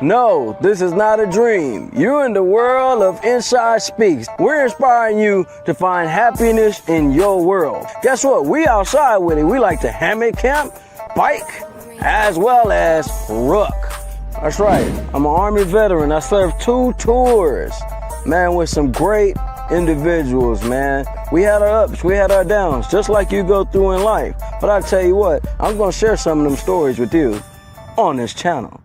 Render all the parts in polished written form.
No, this is not a dream. You're in the world of Inside Speaks. We're inspiring you to find happiness in your world. Guess what? We outside with it. We like to hammock camp, bike, as well as ruck. That's right. I'm an Army veteran. I served 2 tours, man, with some great individuals, man. We had our ups, we had our downs, just like you go through in life. But I tell you what, I'm going to share some of them stories with you on this channel.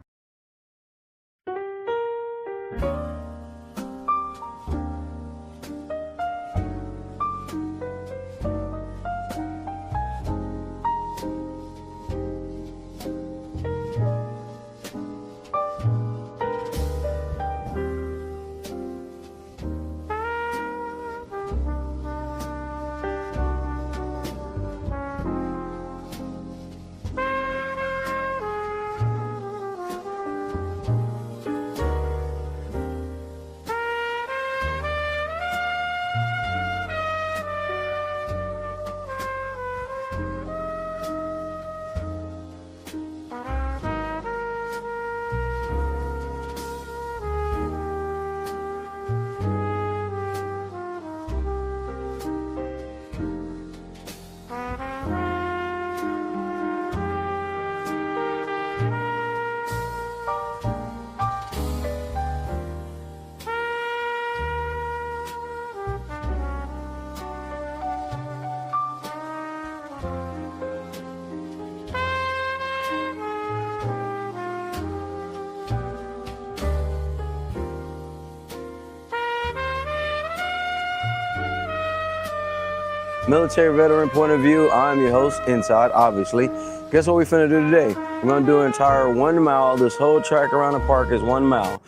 Military veteran point of view, I'm your host, Inside, obviously. Guess what we finna do today? We're gonna do an entire 1 mile. This whole track around the park is 1 mile.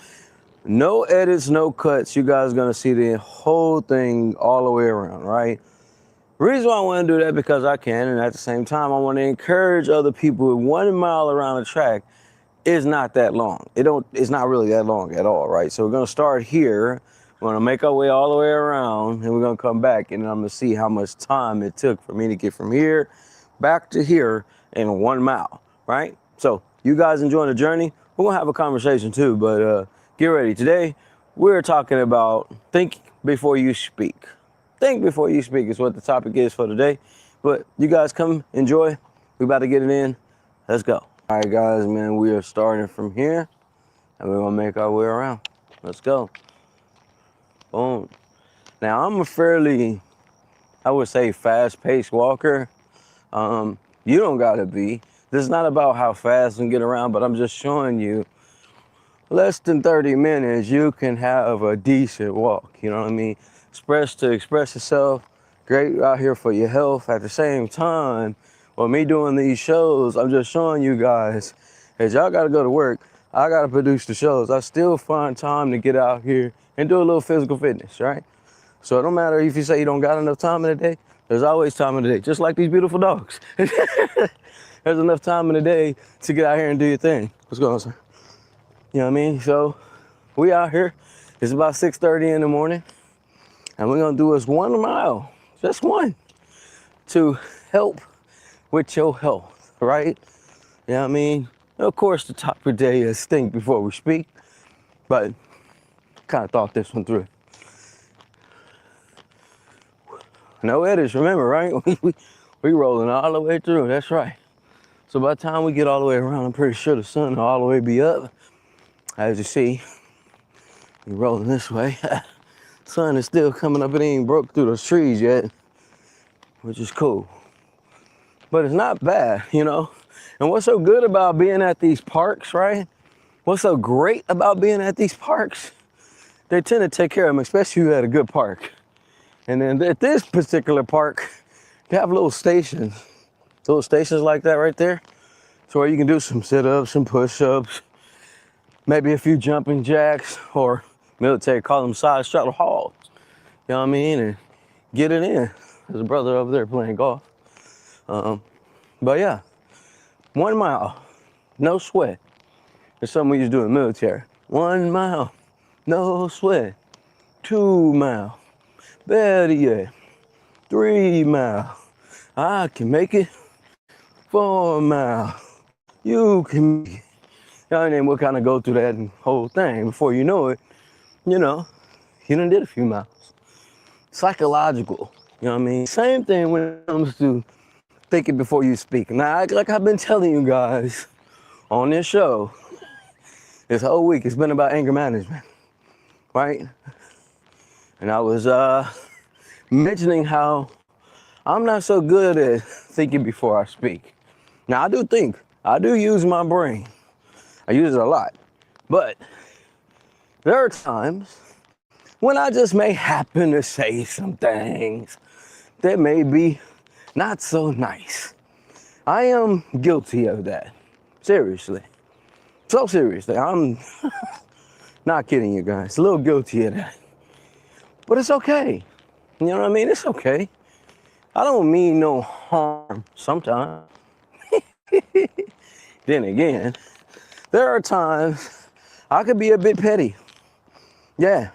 No edits, no cuts. You guys gonna see the whole thing all the way around, right? The reason why I wanna do that because I can, and at the same time, I wanna encourage other people. 1 mile around the track is not that long. It's not really that long at all, right? So we're gonna start here. We're gonna make our way all the way around, and we're gonna come back, and I'm gonna see how much time it took for me to get from here back to here in 1 mile, right? So you guys enjoying the journey? We're gonna have a conversation too, but get ready. Today, we're talking about think before you speak. Think before you speak is what the topic is for today. But you guys come enjoy. We about to get it in. Let's go. All right, guys, man, we are starting from here, and we're gonna make our way around. Let's go. Boom. Now, I'm a fairly, I would say, fast-paced walker. You don't gotta be. This is not about how fast we can get around, but I'm just showing you less than 30 minutes, you can have a decent walk. You know what I mean? Express yourself. Great out here for your health. At the same time, with me doing these shows, I'm just showing you guys, as y'all gotta go to work, I gotta produce the shows. I still find time to get out here and do a little physical fitness, right? So it don't matter if you say you don't got enough time in the day, there's always time in the day, just like these beautiful dogs. There's enough time in the day to get out here and do your thing. What's going on, sir? You know what I mean? So we out here, it's about 6:30 in the morning, and we're gonna do us 1 mile, just one, to help with your health, right? You know what I mean? Of course, the topic of the day is think before we speak, but kind of thought this one through. No edits, remember, right? we rolling all the way through, that's right. So by the time we get all the way around, I'm pretty sure the sun will all the way be up. As you see, we rolling this way. Sun is still coming up, it ain't broke through those trees yet, which is cool. But it's not bad, you know? And what's so good about being at these parks, right? What's so great about being at these parks? They tend to take care of them, especially if you at a good park. And then at this particular park, they have little stations like that right there. So where you can do some sit-ups, some push-ups, maybe a few jumping jacks, or military call them side straddle halls. You know what I mean? And get it in. There's a brother over there playing golf. But yeah, 1 mile, no sweat. It's something we used to do in the military. 1 mile, no sweat. 2 mile, better yet, 3 mile. I can make it. 4 mile, you can make it. know, and then we'll kind of go through that whole thing. Before you know it, you know, you done did a few miles. Psychological, you know what I mean? Same thing when it comes to thinking before you speak. Now, like I've been telling you guys on this show, this whole week, it's been about anger management, right? And I was mentioning how I'm not so good at thinking before I speak. Now, I do think, I do use my brain. I use it a lot. But there are times when I just may happen to say some things that may be not so nice. I am guilty of that. Seriously. So seriously. I'm not kidding you guys. A little guilty of that. But it's okay. You know what I mean? It's okay. I don't mean no harm sometimes. Then again, there are times I could be a bit petty. Yeah.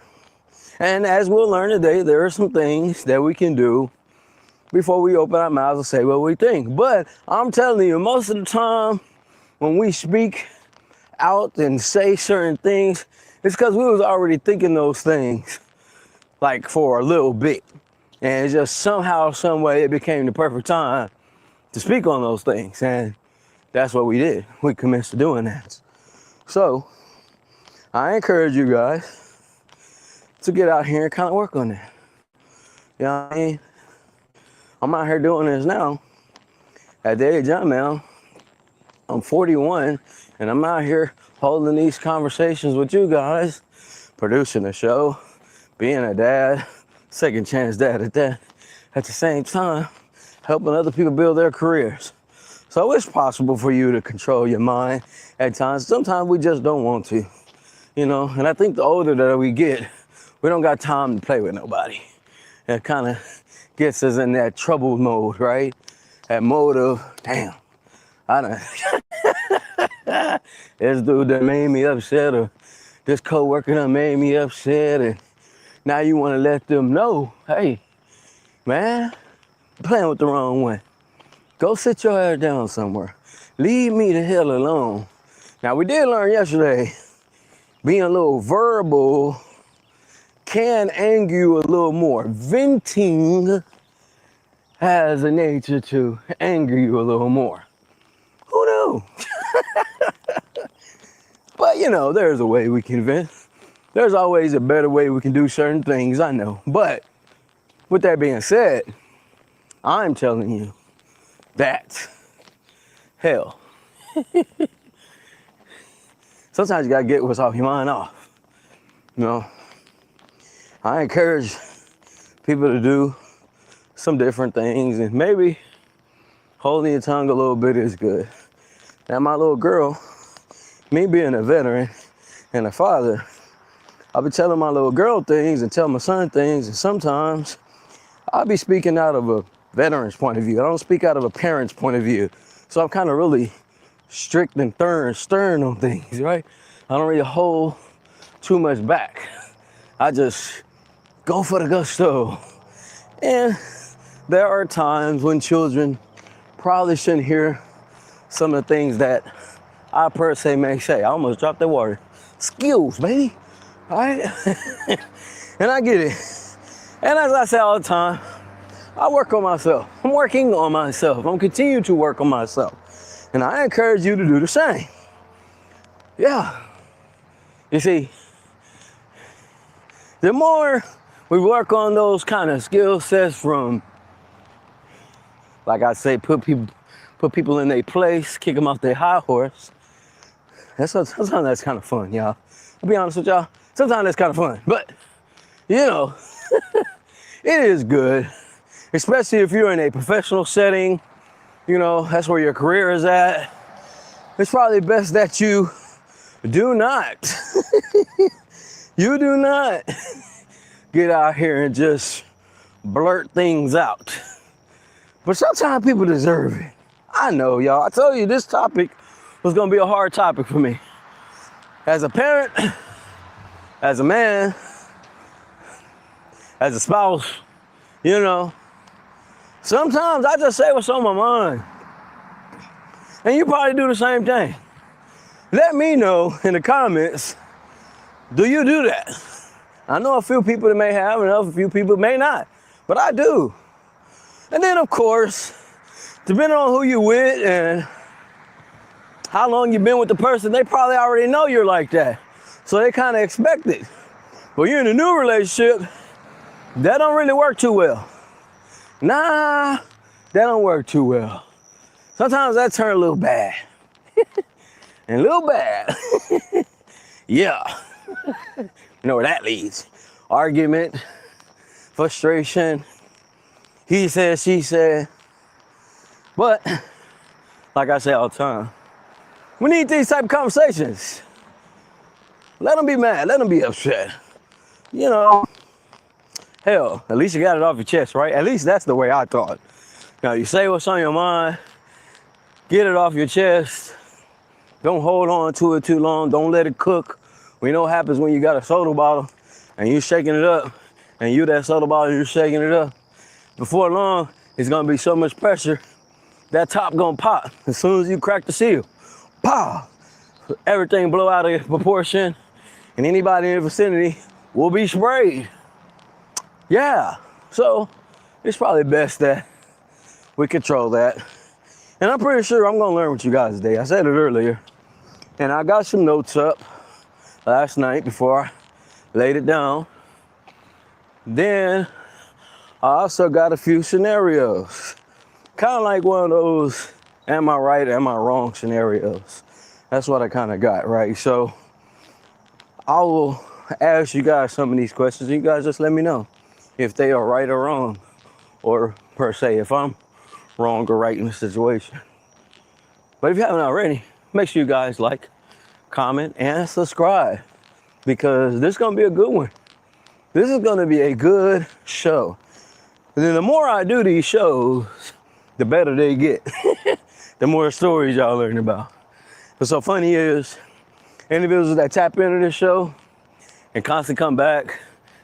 And as we'll learn today, there are some things that we can do before we open our mouths and say what we think. But I'm telling you, most of the time when we speak out and say certain things, it's because we was already thinking those things like for a little bit. And it's just somehow, some way, it became the perfect time to speak on those things. And that's what we did. We commenced to doing that. So I encourage you guys to get out here and kind of work on that. You know what I mean? I'm out here doing this now. At the age I'm now, I'm 41, and I'm out here holding these conversations with you guys, producing a show, being a dad, second chance dad at that, at the same time, helping other people build their careers. So it's possible for you to control your mind at times. Sometimes we just don't want to, you know, and I think the older that we get, we don't got time to play with nobody. It kind of gets us in that trouble mode, right? That mode of, damn, I done, this dude that made me upset, or this coworker that made me upset, and now you want to let them know, hey, man, you're playing with the wrong one. Go sit your ass down somewhere. Leave me the hell alone. Now, we did learn yesterday, being a little verbal can anger you a little more. Venting has a nature to anger you a little more. Who knew? But you know, there's a way we can vent. There's always a better way we can do certain things, I know. But with that being said, I'm telling you that, hell, sometimes you gotta get what's off your mind off, you know? I encourage people to do some different things, and maybe holding your tongue a little bit is good. Now, my little girl, me being a veteran and a father, I'll be telling my little girl things and tell my son things, and sometimes I'll be speaking out of a veteran's point of view. I don't speak out of a parent's point of view. So I'm kind of really strict and stern on things, right? I don't really hold too much back. I just go for the gusto. And there are times when children probably shouldn't hear some of the things that I per se may say. I almost dropped that water. Skills, baby. All right? And I get it. And as I say all the time, I work on myself. I'm working on myself. I'm continuing to work on myself. And I encourage you to do the same. Yeah. You see, the more we work on those kind of skill sets from, like I say, put people in their place, kick them off their high horse. Sometimes that's kind of fun, y'all. I'll be honest with y'all. Sometimes that's kind of fun. But, you know, it is good, especially if you're in a professional setting. You know, that's where your career is at. It's probably best that you do not. You do not get out here and just blurt things out. But sometimes people deserve it. I know, y'all. I told you this topic was gonna be a hard topic for me. As a parent, as a man, as a spouse, you know, sometimes I just say what's on my mind. And you probably do the same thing. Let me know in the comments, do you do that? I know a few people that may have and a few people may not, but I do. And then of course, depending on who you with and how long you've been with the person, they probably already know you're like that. So they kind of expect it. But you're in a new relationship, that don't really work too well. Nah, that don't work too well. Sometimes that turn a little bad. And a little bad. Yeah. You know where that leads. Argument, frustration, he said, she said. But, like I say all the time, we need these type of conversations. Let them be mad, let them be upset. You know, hell, at least you got it off your chest, right? At least that's the way I thought. Now, you say what's on your mind, get it off your chest. Don't hold on to it too long. Don't let it cook. We know what happens when you got a soda bottle and you shaking it up, and you that soda bottle, you're shaking it up. Before long, it's gonna be so much pressure, that top gonna pop as soon as you crack the seal. Pow! Everything blow out of proportion, and anybody in the vicinity will be sprayed. Yeah, so it's probably best that we control that. And I'm pretty sure I'm gonna learn with you guys today. I said it earlier, and I got some notes up last night before I laid it down. Then I also got a few scenarios. Kind of like one of those, am I right, am I wrong scenarios. That's what I kind of got, right? So I will ask you guys some of these questions. You guys just let me know if they are right or wrong, or per se, if I'm wrong or right in the situation. But if you haven't already, make sure you guys like, comment, and subscribe, because this is gonna be a good one. This is gonna be a good show. And then the more I do these shows, the better they get. The more stories y'all learn about. What's so funny is, individuals that tap into this show and constantly come back,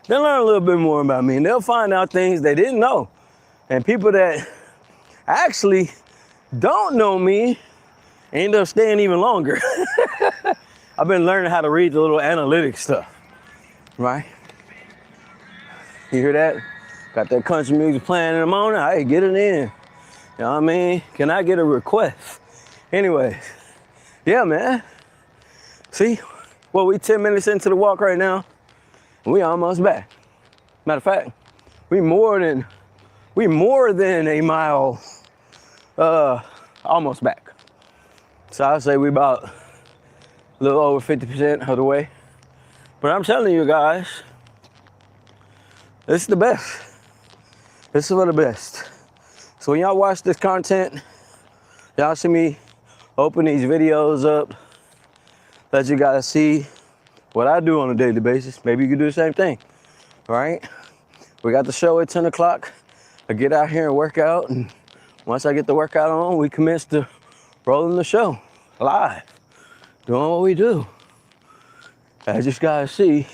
they'll learn a little bit more about me, and they'll find out things they didn't know. And people that actually don't know me end up staying even longer. I've been learning how to read the little analytics stuff, right? You hear that? Got that country music playing in the morning. Hey, get it in. You know what I mean? Can I get a request? Anyways, yeah, man. See, well, we 10 minutes into the walk right now, and we almost back. Matter of fact, we more than a mile, almost back. So I'll say we about a little over 50% of the way. But I'm telling you guys, this is the best. This is for the best. So when y'all watch this content, y'all see me open these videos up, let you guys see what I do on a daily basis. Maybe you can do the same thing, right? We got the show at 10 o'clock. I get out here and work out, and once I get the workout on, we commence to rolling the show live, doing what we do. As you guys see,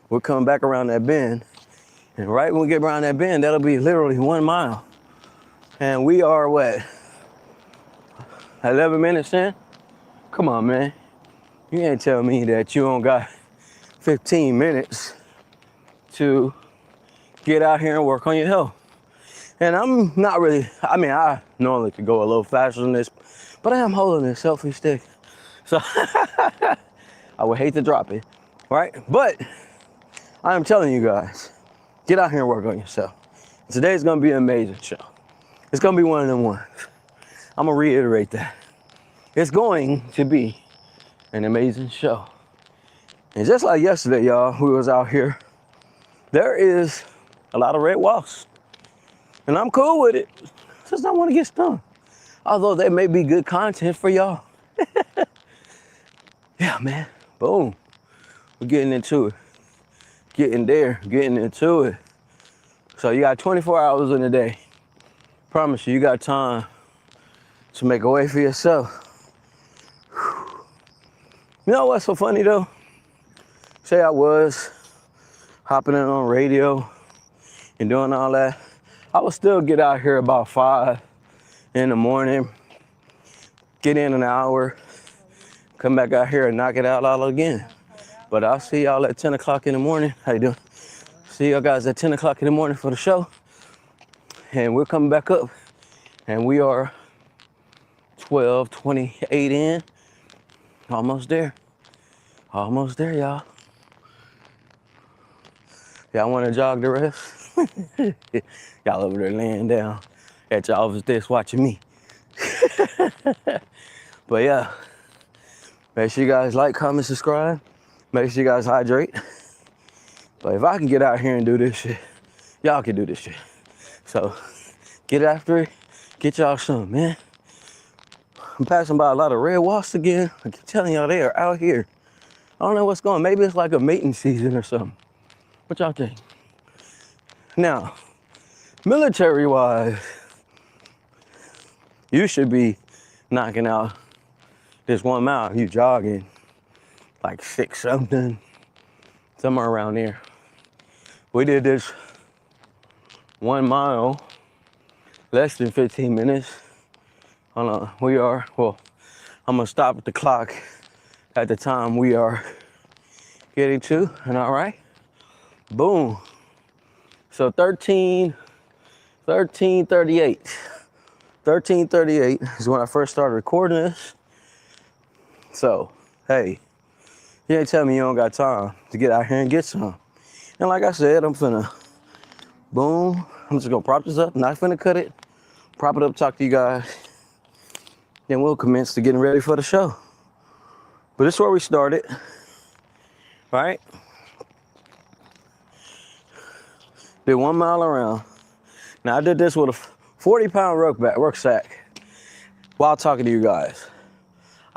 we're coming back around that bend, and right when we get around that bend, that'll be literally 1 mile. And we are what, 11 minutes in? Come on, man. You can't tell me that you don't got 15 minutes to get out here and work on your health. And I'm not really, I normally could go a little faster than this, but I am holding this selfie stick. So I would hate to drop it, right? But I am telling you guys, get out here and work on yourself. Today's gonna be an amazing show. It's gonna be one of them ones. I'm gonna reiterate that. It's going to be an amazing show. And just like yesterday, y'all, we was out here, there is a lot of red walls. And I'm cool with it. Just don't want to get stung. Although that may be good content for y'all. Yeah, man. Boom. We're getting into it. Getting there, getting into it. So you got 24 hours in a day. Promise you got time to make a way for yourself. You know what's so funny though? Say I was hopping in on radio and doing all that. I would still get out here about 5 in the morning, get in an hour, come back out here and knock it out all again. But I'll see y'all at 10 o'clock in the morning. How you doing? See y'all guys at 10 o'clock in the morning for the show. And we're coming back up. And we are 12:28 in. Almost there. Almost there, y'all. Y'all want to jog the rest? Y'all over there laying down at your office desk watching me. But yeah, make sure you guys like, comment, subscribe. Make sure you guys hydrate. But if I can get out here and do this shit, y'all can do this shit. So get after it. Get y'all some, man. I'm passing by a lot of red wasps again. I keep telling y'all they are out here. I don't know what's going on. Maybe it's like a mating season or something. What y'all think? Now, military-wise, you should be knocking out this 1 mile. You jogging like 6 something, somewhere around there. We did this 1 mile, less than 15 minutes. Hold on, I'm gonna stop at the clock at the time we are getting to, and all right, boom. So 13:38 is when I first started recording this. So, hey, you ain't tell me you don't got time to get out here and get some. And like I said, I'm finna, boom, I'm just gonna prop this up, not finna cut it, prop it up, talk to you guys. Then we'll commence to getting ready for the show. But this is where we started, right? Did 1 mile around. Now I did this with a 40-pound rucksack while talking to you guys.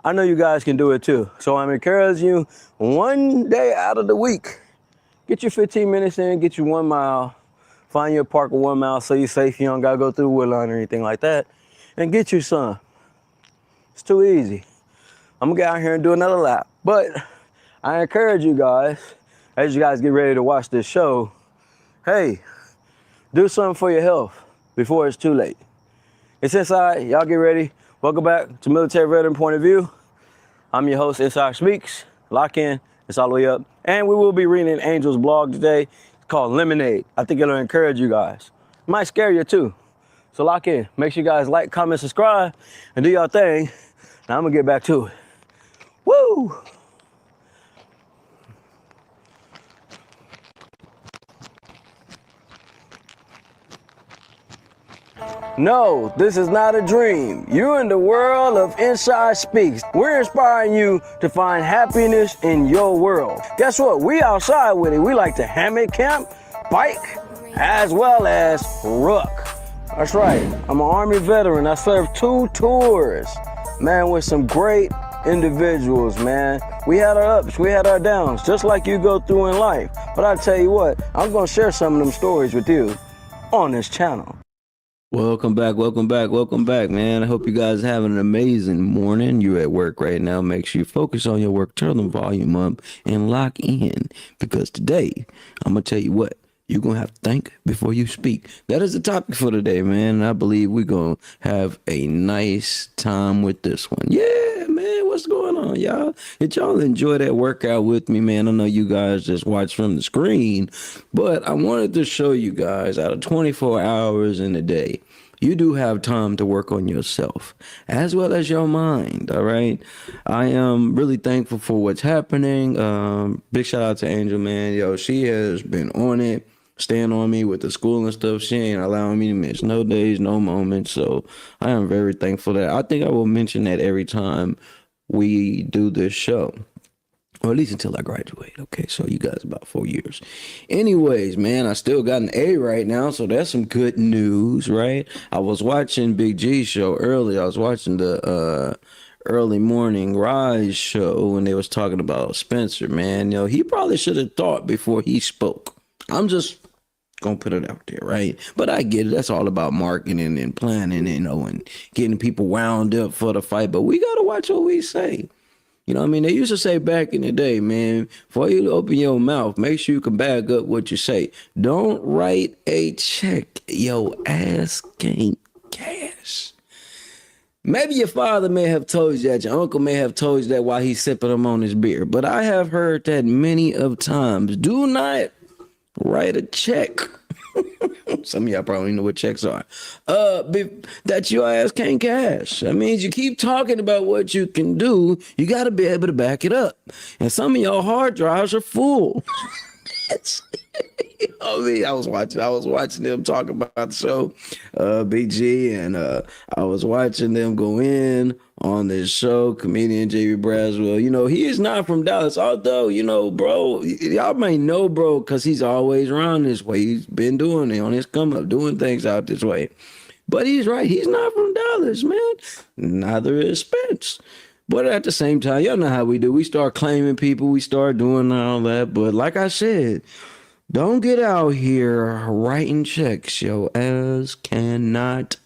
I know you guys can do it too. So I'm encouraging you, one day out of the week, get your 15 minutes in, get you 1 mile, find your park of 1 mile so you're safe, you don't gotta go through the wood line or anything like that, and get you some. It's too easy. I'm gonna get out here and do another lap. But I encourage you guys, as you guys get ready to watch this show, hey, do something for your health before it's too late. It's Inside, y'all get ready. Welcome back to Military Veteran Point of View. I'm your host, Inside Speaks. Lock in, it's all the way up. And we will be reading Angel's blog today. It's called Lemonade. I think it'll encourage you guys. It might scare you too. So lock in. Make sure you guys like, comment, subscribe, and do your thing. Now I'm gonna get back to it. Woo! No, this is not a dream. You're in the world of Inside Speaks. We're inspiring you to find happiness in your world. Guess what? We outside with it. We like to hammock camp, bike, as well as ruck. That's right. I'm an Army veteran. I served 2 tours, man, with some great individuals, man. We had our ups, we had our downs, just like you go through in life. But I tell you what, I'm gonna share some of them stories with you on this channel. Welcome back, man. I hope you guys are having an amazing morning. You're at work right now. Make sure you focus on your work, turn the volume up, and lock in. Because today, I'm going to tell you what, you're going to have to think before you speak. That is the topic for today, man. And I believe we're going to have a nice time with this one. Yeah, man, what's going on, y'all? Did y'all enjoy that workout with me, man? I know you guys just watch from the screen, but I wanted to show you guys out of 24 hours in a day, you do have time to work on yourself as well as your mind. All right. I am really thankful for what's happening. Big shout out to Angel, man. Yo, she has been on it, staying on me with the school and stuff. She ain't allowing me to miss no days, no moments. So I am very thankful that I think I will mention that every time we do this show. Or at least until I graduate. Okay, so you guys about 4 years. Anyways, man, I still got an A right now, so that's some good news, right? I was watching Big G's show earlier. I was watching the early morning Rise show when they was talking about Spencer, man. You know, he probably should have thought before he spoke. I'm just gonna put it out there, right? But I get it. That's all about marketing and planning, you know, and getting people wound up for the fight. But we gotta watch what we say. You know what I mean? They used to say back in the day, man, before you open your mouth, make sure you can back up what you say. Don't write a check your ass can't cash. Maybe your father may have told you that, your uncle may have told you that while he's sipping them on his beer, but I have heard that many of times. Do not write a check. Some of y'all probably know what checks are. That your ass can't cash. That means you keep talking about what you can do. You got to be able to back it up. And some of y'all hard drives are full. I mean, I was watching them talk about the show, BG, and I was watching them go in on this show, comedian JB Braswell. You know, he is not from Dallas, although, you know, bro, y'all may know, bro, because he's always around this way. He's been doing it on his come up, doing things out this way. But he's right. He's not from Dallas, man. Neither is Spence. But at the same time, y'all know how we do. We start claiming people. We start doing all that. But like I said, don't get out here writing checks. Your ass cannot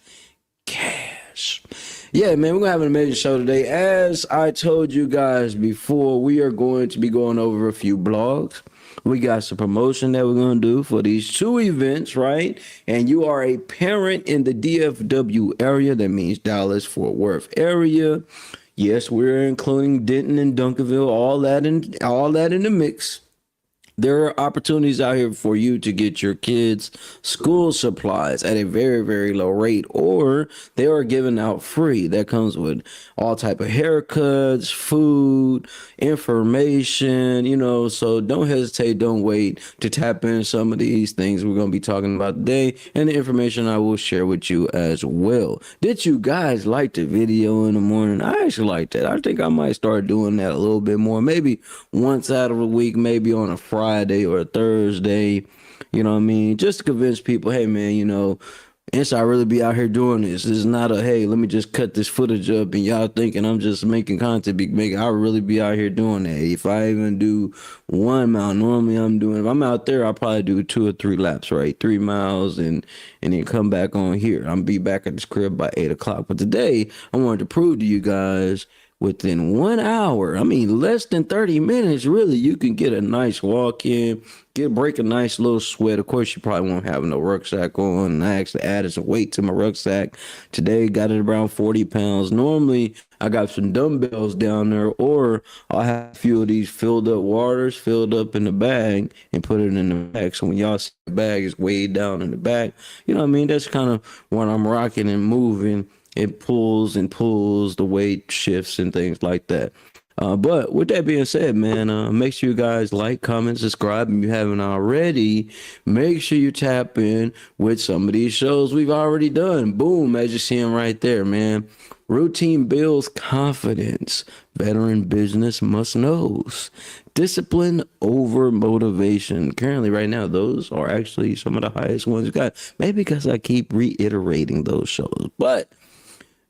cash. Yeah, man, we're going to have an amazing show today. As I told you guys before, we are going to be going over a few blogs. We got some promotion that we're going to do for these two events, right? And you are a parent in the DFW area. That means Dallas-Fort Worth area. Yes, we're including Denton and Duncanville, all that in the mix. There are opportunities out here for you to get your kids school supplies at a very, very low rate, or they are given out free. That comes with all type of haircuts, food, information, you know, so don't hesitate, don't wait to tap in some of these things we're going to be talking about today and the information I will share with you as well. Did you guys like the video in the morning? I actually like that. I think I might start doing that a little bit more, maybe once out of the week, maybe on a Friday or a Thursday, you know what I mean? Just to convince people, hey man, you know, Inside really be out here doing this. This is not a, hey, let me just cut this footage up and y'all thinking I'm just making content. I really be out here doing that. If I even do 1 mile, normally if I'm out there, I'll probably do 2 or 3 laps, right? 3 miles and then come back on here. I'm be back at this crib by 8 o'clock. But today, I wanted to prove to you guys within 1 hour, I mean, less than 30 minutes, really, you can get a nice walk in, break a nice little sweat. Of course, you probably won't have no rucksack on. And I actually added some weight to my rucksack. Today, got it around 40 pounds. Normally, I got some dumbbells down there, or I'll have a few of these filled up waters filled up in the bag and put it in the bag. So when y'all see the bag is weighed down in the bag, you know what I mean? That's kind of when I'm rocking and moving. It pulls and pulls, the weight shifts and things like that. But with that being said, man, make sure you guys like, comment, subscribe. If you haven't already, make sure you tap in with some of these shows we've already done. Boom, as you see them right there, man. Routine builds confidence. Veteran business must knows. Discipline over motivation. Currently, right now, those are actually some of the highest ones you got. Maybe because I keep reiterating those shows, but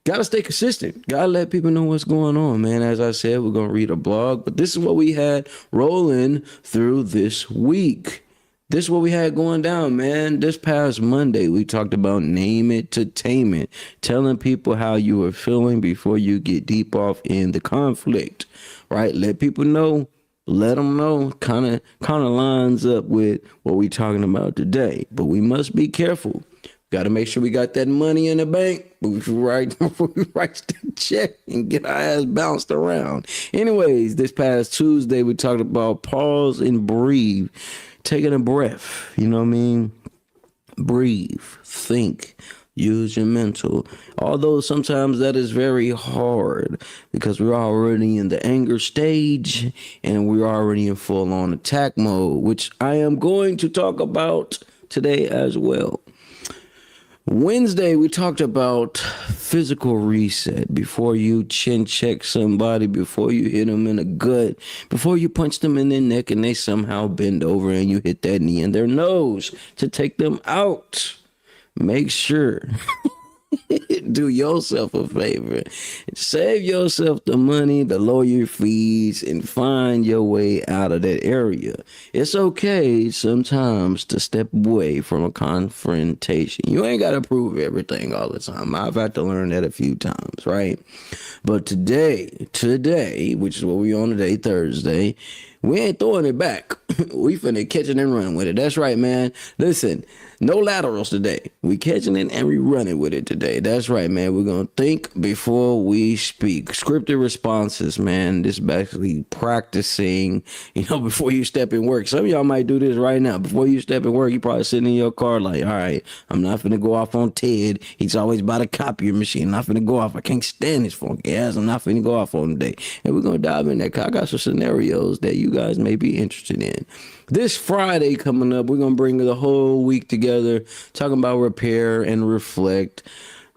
gotta stay consistent. Gotta let people know what's going on, man. As I said, we're gonna read a blog, but this is what we had rolling through this week. This is what we had going down, man. This past Monday, we talked about name it to tame it, telling people how you are feeling before you get deep off in the conflict, right? Let people know. Let them know. Kind of lines up with what we're talking about today, but we must be careful. Got to make sure we got that money in the bank before we write the check and get our ass bounced around. Anyways, this past Tuesday, we talked about pause and breathe, taking a breath. You know what I mean? Breathe, think, use your mental. Although sometimes that is very hard because we're already in the anger stage and we're already in full on attack mode, which I am going to talk about today as well. Wednesday, we talked about physical reset before you chin check somebody, before you hit them in the gut, before you punch them in their neck and they somehow bend over and you hit that knee in their nose to take them out. Make sure. Do yourself a favor. Save yourself the money, the lawyer fees, and find your way out of that area. It's okay sometimes to step away from a confrontation. You ain't got to prove everything all the time. I've had to learn that a few times, right? But today, which is what we on today, Thursday, We ain't throwing it back. We finna catch it and run with it. That's right, man. Listen, no laterals today. We catching it and we running with it today. That's right, man. We're gonna think before we speak. Scripted responses, man. This is basically practicing, before you step in work. Some of y'all might do this right now. Before you step in work, you probably sitting in your car like, all right, I'm not finna go off on Ted. He's always by the copier machine. I'm not finna go off. I can't stand his funky ass. I'm not finna go off on today. And we're gonna dive in that. I got some scenarios that you guys may be interested in. This Friday coming up, we're gonna bring the whole week together, talking about repair and reflect.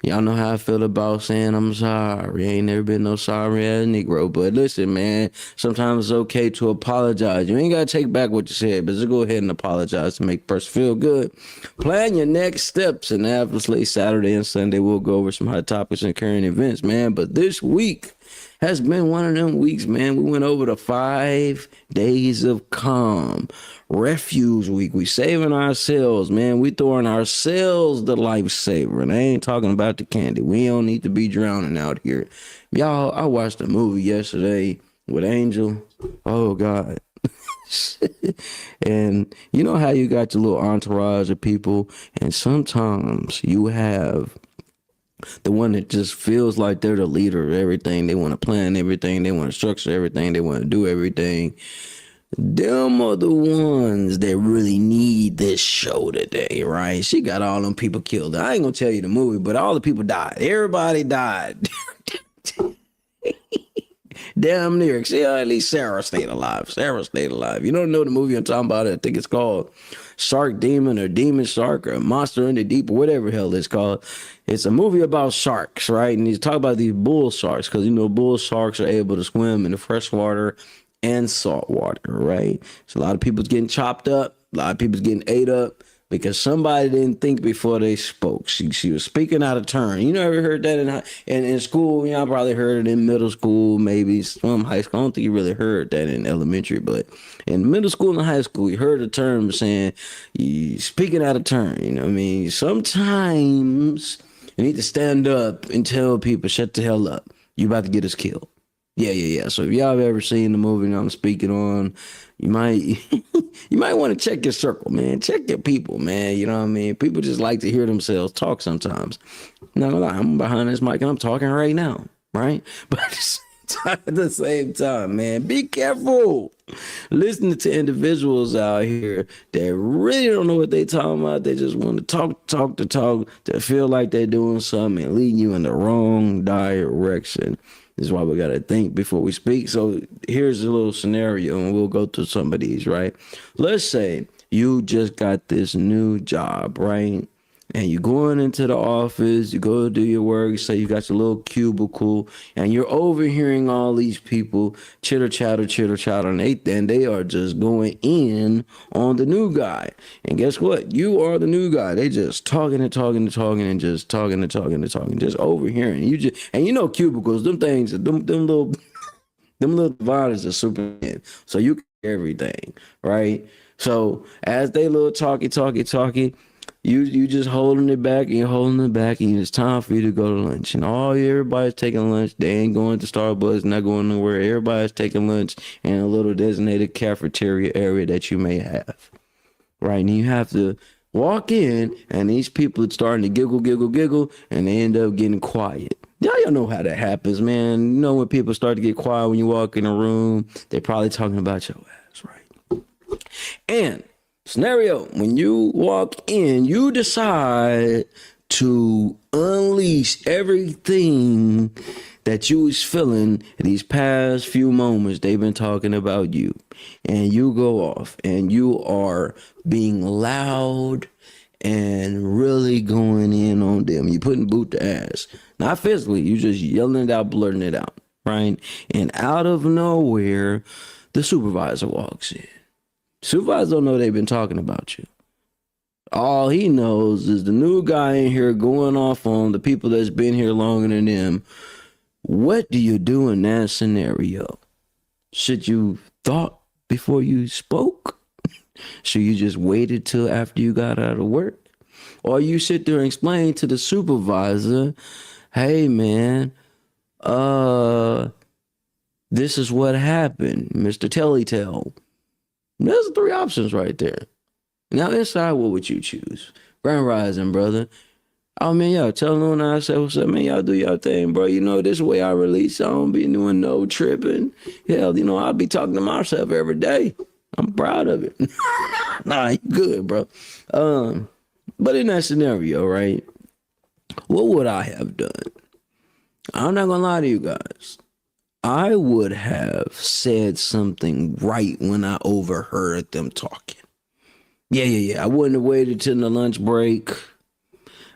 Y'all know how I feel about saying I'm sorry. Ain't never been no sorry ass Negro. But listen, man, sometimes it's okay to apologize. You ain't gotta take back what you said, but just go ahead and apologize to make the person feel good. Plan your next steps. And obviously Saturday and Sunday we'll go over some hot topics and current events, man. But this week has been one of them weeks, man. We went over the 5 days of calm. Refuge week. We saving ourselves, man. We throwing ourselves the lifesaver. And I ain't talking about the candy. We don't need to be drowning out here. Y'all, I watched a movie yesterday with Angel. Oh, God. And you know how you got your little entourage of people, and sometimes you have the one that just feels like they're the leader of everything. They want to plan everything. They want to structure everything. They want to do everything. Them are the ones that really need this show today, right? She got all them people killed. I ain't gonna tell you the movie, but all the people died. Everybody died. Damn near. See, at least Sarah stayed alive. Sarah stayed alive. You don't know the movie I'm talking about? I think it's called Shark Demon or Demon Shark or Monster in the Deep or whatever the hell it's called. It's a movie about sharks, right? And he's talking about these bull sharks because, bull sharks are able to swim in the fresh water and salt water, right? So a lot of people's getting chopped up. A lot of people's getting ate up because somebody didn't think before they spoke. She was speaking out of turn. You ever heard that in school? I probably heard it in middle school, maybe some high school. I don't think you really heard that in elementary, but in middle school and high school, you heard the term saying, you speaking out of turn. You know what I mean? Sometimes you need to stand up and tell people, shut the hell up. You about to get us killed. Yeah. So if y'all have ever seen the movie I'm speaking on, you might want to check your circle, man. Check your people, man. You know what I mean? People just like to hear themselves talk sometimes. No, I'm behind this mic and I'm talking right now, right? But at the same time, man, be careful listening to individuals out here that really don't know what they talking about. They just want to talk to feel like they're doing something and leading you in the wrong direction. This is why we got to think before we speak. So here's a little scenario, and we'll go through some of these, right? Let's say you just got this new job, right? And you're going into the office, you go do your work, say you got your little cubicle, and you're overhearing all these people chitter chatter, and they are just going in on the new guy. And guess what? You are the new guy. They just talking and just talking, just overhearing. Cubicles, them things, them little dividers are super in. So you can hear everything, right? So as they little talkie, you just holding it back and it's time for you to go to lunch. And everybody's taking lunch. They ain't going to Starbucks, not going nowhere. Everybody's taking lunch in a little designated cafeteria area that you may have, right? And you have to walk in, and these people are starting to giggle, and they end up getting quiet. Y'all know how that happens, man. When people start to get quiet when you walk in a room, they're probably talking about your ass, right? And scenario, when you walk in, you decide to unleash everything that you was feeling these past few moments. They've been talking about you, and you go off and you are being loud and really going in on them. You putting boot to ass, not physically. You just yelling it out, blurting it out, right? And out of nowhere, the supervisor walks in. Supervisor don't know they've been talking about you. All he knows is the new guy in here going off on the people that's been here longer than them. What do you do in that scenario? Should you thought before you spoke? Should you just waited till after you got out of work? Or you sit there and explain to the supervisor, hey man, This is what happened, Mr. Tellytale. There's 3 options right there. Now inside, what would you choose? Grand Rising, brother. Oh man, y'all tell Luna I said, what's up, man? Y'all do y'all thing, bro. You know, this way I release. I don't be doing no tripping. Hell, you know, I'll be talking to myself every day. I'm proud of it. Nah, you good, bro. But in that scenario, right? What would I have done? I'm not gonna lie to you guys. I would have said something right when I overheard them talking. Yeah. I wouldn't have waited till the lunch break.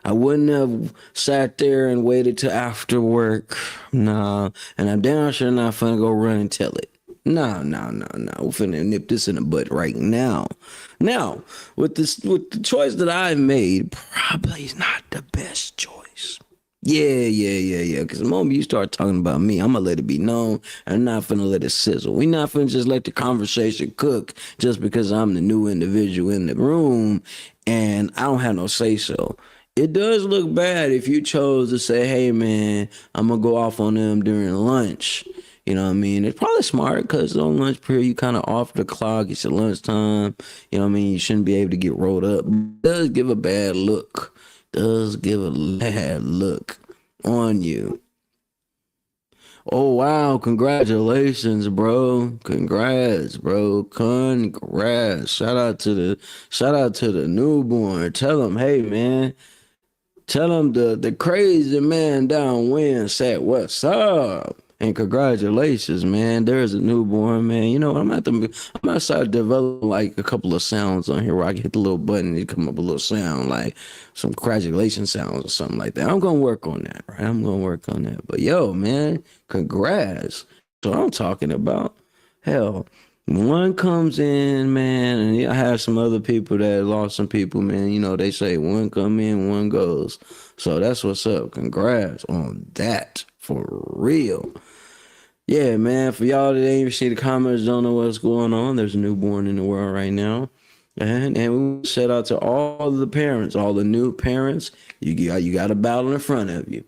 I wouldn't have sat there and waited till after work. Nah. And I'm damn sure not finna go run and tell it. No. We're finna nip this in the butt right now. Now, with the choice that I made, probably is not the best choice. Yeah. Because the moment you start talking about me, I'm going to let it be known. I'm not finna let it sizzle. We're not finna just let the conversation cook just because I'm the new individual in the room and I don't have no say so. It does look bad if you chose to say, hey, man, I'm going to go off on them during lunch. You know what I mean? It's probably smart because on lunch period, you kind of off the clock. It's your lunchtime. You know what I mean? You shouldn't be able to get rolled up. It does give a bad look. Does give a bad look on you. Oh wow, congratulations, bro. Congrats, bro. Congrats. Shout out to the newborn. Tell him, hey man. Tell him the crazy man downwind said, what's up? And congratulations, man. There's a newborn, man. You know, I'm gonna start developing like a couple of sounds on here where I can hit the little button and it come up a little sound, like some congratulations sounds or something like that. I'm gonna work on that, right? I'm gonna work on that. But yo, man, congrats. So I'm talking about. Hell, one comes in, man, and I have some other people that lost some people, man. You know, they say one come in, one goes. So that's what's up. Congrats on that, for real. Yeah, man, for y'all that ain't even see the comments, don't know what's going on, there's a newborn in the world right now. And we shout out to all the parents, all the new parents. You got a battle in front of you.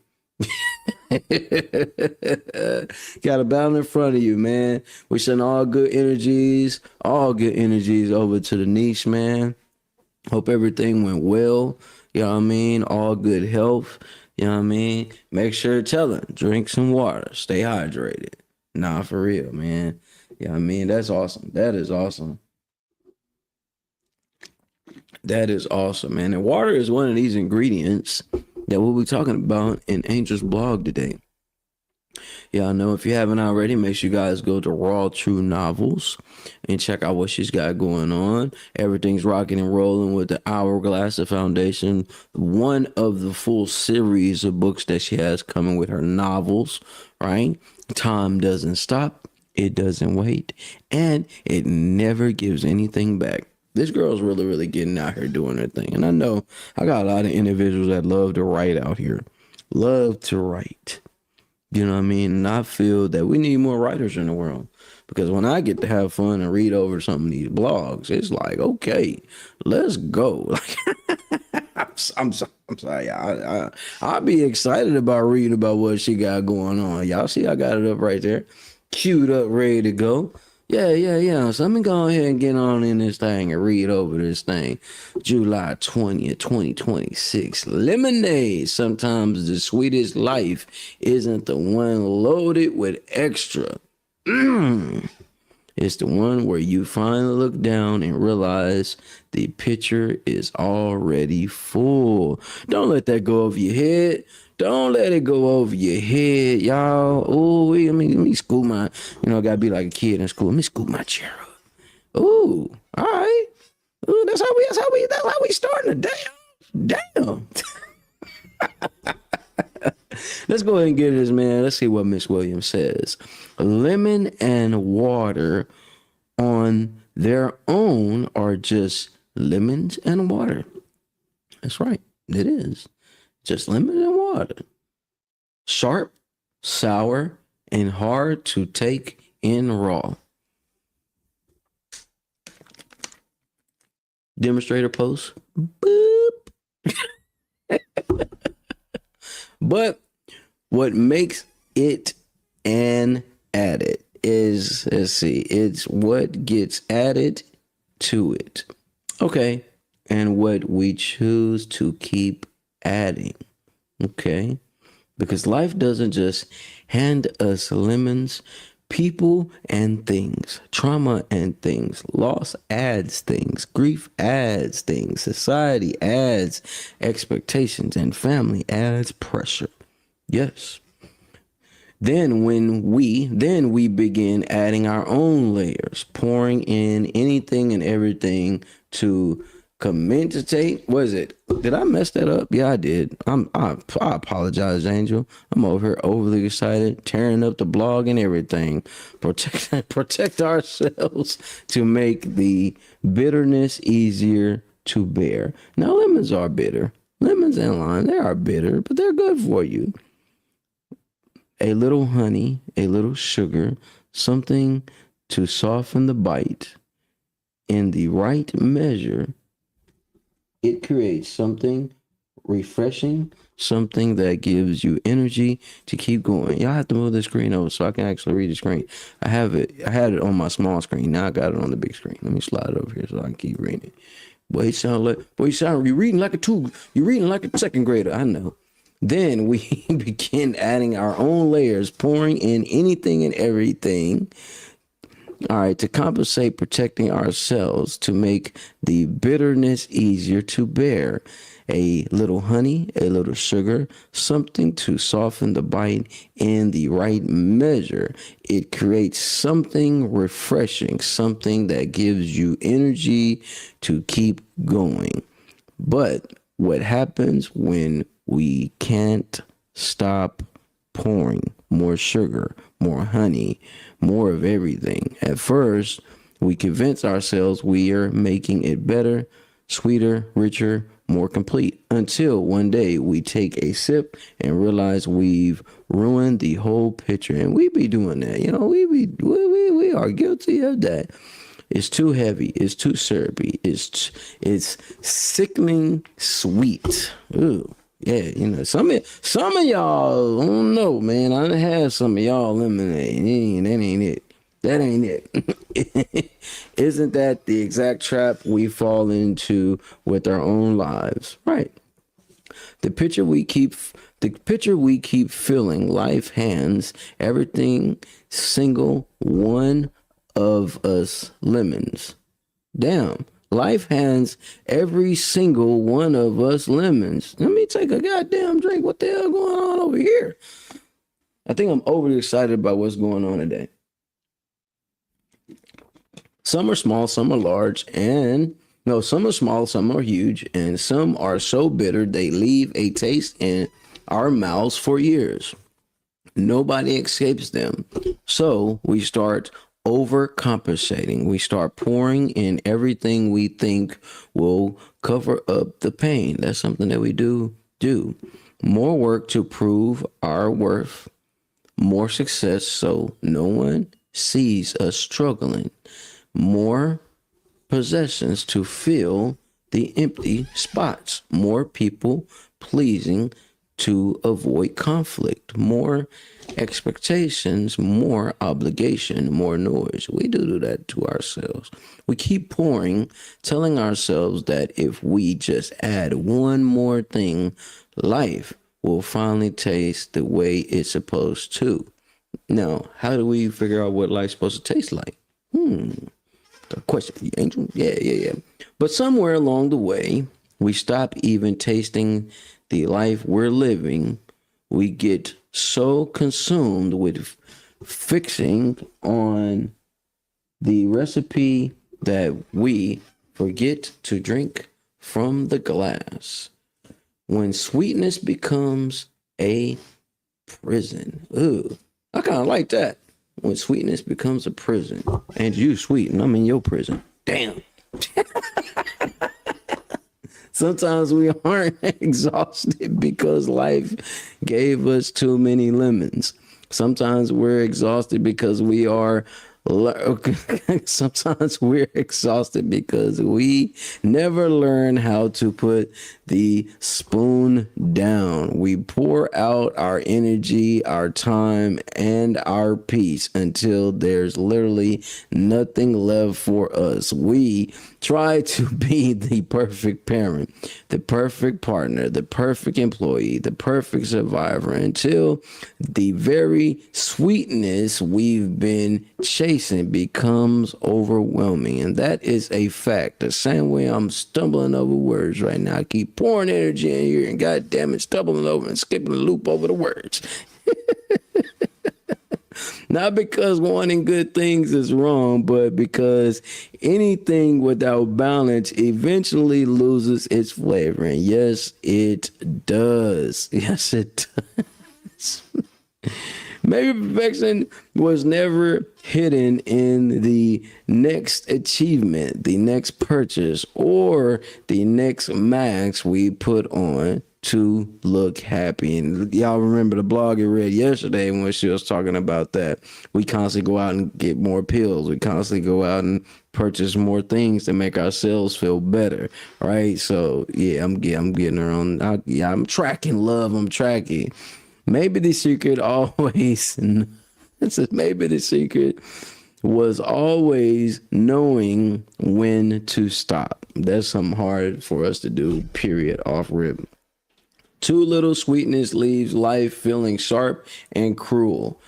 Got a battle in front of you, man. We send all good energies over to the niche, man. Hope everything went well. You know what I mean? All good health. You know what I mean? Make sure to tell them, drink some water, stay hydrated. Nah, for real, man. You know what I mean? That's awesome. That is awesome. That is awesome, man. And water is one of these ingredients that we'll be talking about in Angel's blog today. Y'all know, if you haven't already, make sure you guys go to Raw True Novels and check out what she's got going on. Everything's rocking and rolling with the Hourglass Foundation, one of the full series of books that she has coming with her novels, right? Time doesn't stop, it doesn't wait, and it never gives anything back. This girl's really getting out here doing her thing. And I know I got a lot of individuals that love to write out here. Love to write. You know what I mean? And I feel that we need more writers in the world. Because when I get to have fun and read over some of these blogs, it's like, okay, let's go. I'm sorry. I'll be excited about reading about what she got going on. Y'all see I got it up right there. Queued up, ready to go. Yeah. So let me go ahead and get on in this thing and read over this thing. July 20th, 2026. Lemonade. Sometimes the sweetest life isn't the one loaded with extra. It's the one where you finally look down and realize the pitcher is already full. Don't let that go over your head. Don't let it go over your head, y'all. Oh, let me scoot my, gotta be like a kid in school. Let me scoot my chair up. Ooh, all right. Ooh, that's how we starting the damn. Let's go ahead and get this, man. Let's see what Miss Williams says. Lemon and water on their own are just lemons and water. That's right. It is. Just lemon and water. Sharp, sour, and hard to take in raw. Demonstrator post. Boop. But what makes it an addict is, let's see, it's what gets added to it. Okay. And what we choose to keep adding. Okay. Because life doesn't just hand us lemons, people and things, trauma and things, loss adds things, grief adds things, society adds expectations, and family adds pressure. Yes. Then we begin adding our own layers, pouring in anything and everything to commentate. Was it? Did I mess that up? Yeah, I did. I apologize, Angel. I'm over here overly excited, tearing up the blog and everything. Protect ourselves to make the bitterness easier to bear. Now, lemons are bitter. Lemons and lime, they are bitter, but they're good for you. A little honey, a little sugar, something to soften the bite in the right measure. It creates something refreshing, something that gives you energy to keep going. Y'all have to move the screen over so I can actually read the screen. I had it on my small screen. Now I got it on the big screen. Let me slide it over here so I can keep reading it. You're reading like a second grader. I know. Then we begin adding our own layers, pouring in anything and everything. All right, to compensate, protecting ourselves to make the bitterness easier to bear. A little honey, a little sugar, something to soften the bite in the right measure. It creates something refreshing, something that gives you energy to keep going. But what happens when we can't stop pouring more sugar, more honey, more of everything? At first, we convince ourselves we are making it better, sweeter, richer, more complete, until one day we take a sip and realize we've ruined the whole picture. And we be doing that. We are guilty of that. It's too heavy. It's too syrupy. It's sickening sweet. Ooh. Yeah, some of y'all, I don't know, man. I done had some of y'all lemonade. That ain't it. Isn't that the exact trap we fall into with our own lives? Right. The picture we keep filling, life hands everything single one of us lemons. Damn. Life hands every single one of us lemons. Let me take a goddamn drink. What the hell going on over here? I think I'm overly excited about what's going on today. Some are small, some are large, some are small, some are huge, and some are so bitter they leave a taste in our mouths for years. Nobody escapes them. So we start overcompensating. We start pouring in everything we think will cover up the pain. That's something that we do. More work to prove our worth, more success so no one sees us struggling, more possessions to fill the empty spots, more people pleasing to avoid conflict, more expectations, more obligation, more noise. We do that to ourselves. We keep pouring, telling ourselves that if we just add one more thing, life will finally taste the way it's supposed to. Now, how do we figure out what life's supposed to taste like? A question for you, Angel. Yeah. But somewhere along the way, we stop even tasting the life we're living. We get so consumed with fixing on the recipe that we forget to drink from the glass. When sweetness becomes a prison. Ooh, I kind of like that. When sweetness becomes a prison. And you sweet, and I'm in your prison. Damn. Sometimes we aren't exhausted because life gave us too many lemons. Sometimes we're exhausted because we are Sometimes we're exhausted because we never learn how to put the spoon down. We pour out our energy, our time, and our peace until there's literally nothing left for us. We try to be the perfect parent, the perfect partner, the perfect employee, the perfect survivor until the very sweetness we've been chasing becomes overwhelming. And that is a fact. The same way I'm stumbling over words right now. I keep pouring energy in here and goddamn it, stumbling over and skipping the loop over the words. Not because wanting good things is wrong, but because anything without balance eventually loses its flavor. And yes, it does. Yes, it does. Maybe perfection was never hidden in the next achievement, the next purchase, or the next mask we put on to look happy. And y'all remember the blog I read yesterday when she was talking about that. We constantly go out and get more pills. We constantly go out and purchase more things to make ourselves feel better, right? So yeah, I'm getting her on. I'm tracking love. I'm tracking. Maybe the secret always, maybe the secret was always knowing when to stop. That's something hard for us to do, period, off rip. Too little sweetness leaves life feeling sharp and cruel.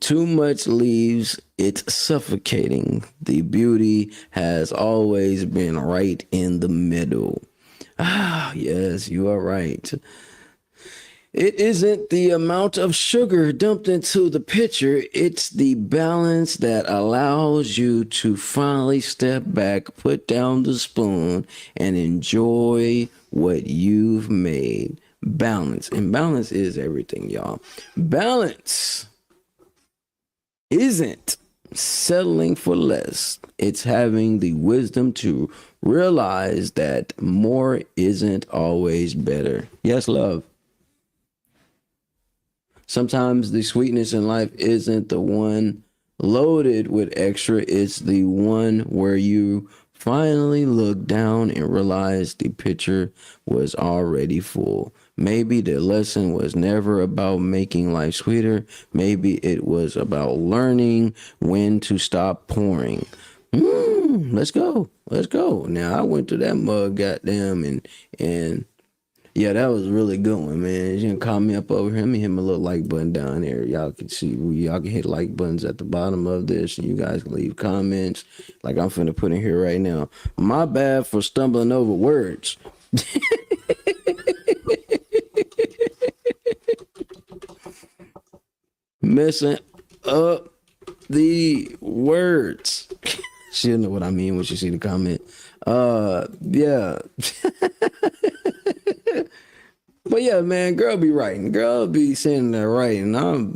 Too much leaves it suffocating. The beauty has always been right in the middle. Ah, yes, you are right. It isn't the amount of sugar dumped into the pitcher, it's the balance that allows you to finally step back, put down the spoon, and enjoy what you've made. Balance. And balance is everything, y'all. Balance isn't settling for less. It's having the wisdom to realize that more isn't always better. Yes, love. Sometimes the sweetness in life isn't the one loaded with extra. It's the one where you finally look down and realize the pitcher was already full. Maybe the lesson was never about making life sweeter. Maybe it was about learning when to stop pouring. Let's go. Let's go. Now I went to that mug, goddamn, and yeah, that was a really good one, man. You can call me up over here. Let me hit my little like button down there. Y'all can see, y'all can hit like buttons at the bottom of this, and you guys can leave comments like I'm finna put in here right now. My bad for stumbling over words. Messing up the words. She'll know what I mean when she see the comment. Yeah. But yeah, man, girl be writing. Girl be sitting there writing. Yeah,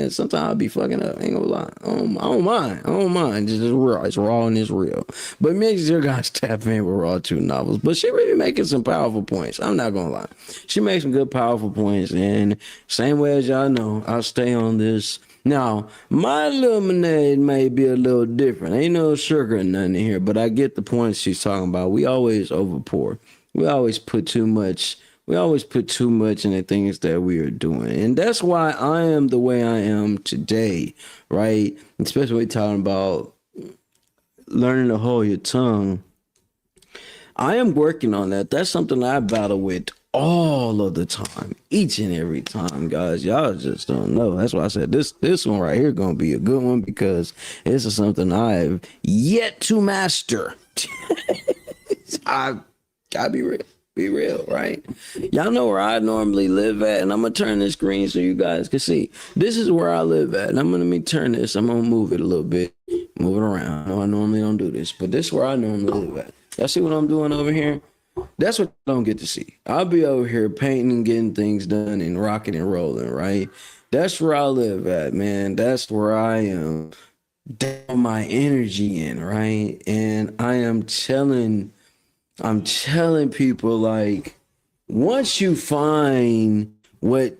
sometimes I'll be fucking up. Ain't gonna lie. I don't mind. I don't mind. It's real. It's raw and it's real. But make sure guys tap in with Raw 2 novels. But she really making some powerful points. I'm not gonna lie. She makes some good, powerful points. And same way as y'all know, I'll stay on this. Now, my lemonade may be a little different. Ain't no sugar or nothing in here, but I get the point she's talking about. We always overpour. We always put too much. We always put too much in the things that we are doing. And that's why I am the way I am today, right? Especially when we're talking about learning to hold your tongue. I am working on that. That's something I battle with all of the time, each and every time, guys. Y'all just don't know. That's why I said this one right here gonna be a good one, because this is something I've yet to master. I gotta be real, right? Y'all know where I normally live at, and I'm gonna turn this green so you guys can see. This is where I live at, and I'm gonna turn this. I'm gonna move it a little bit, move it around. No, I normally don't do this, but this is where I normally live at. Y'all see what I'm doing over here? That's what I don't get to see. I'll be over here painting and getting things done and rocking and rolling, right? That's where I live at, man. That's where I am down my energy in, right? And I'm telling people, like, once you find what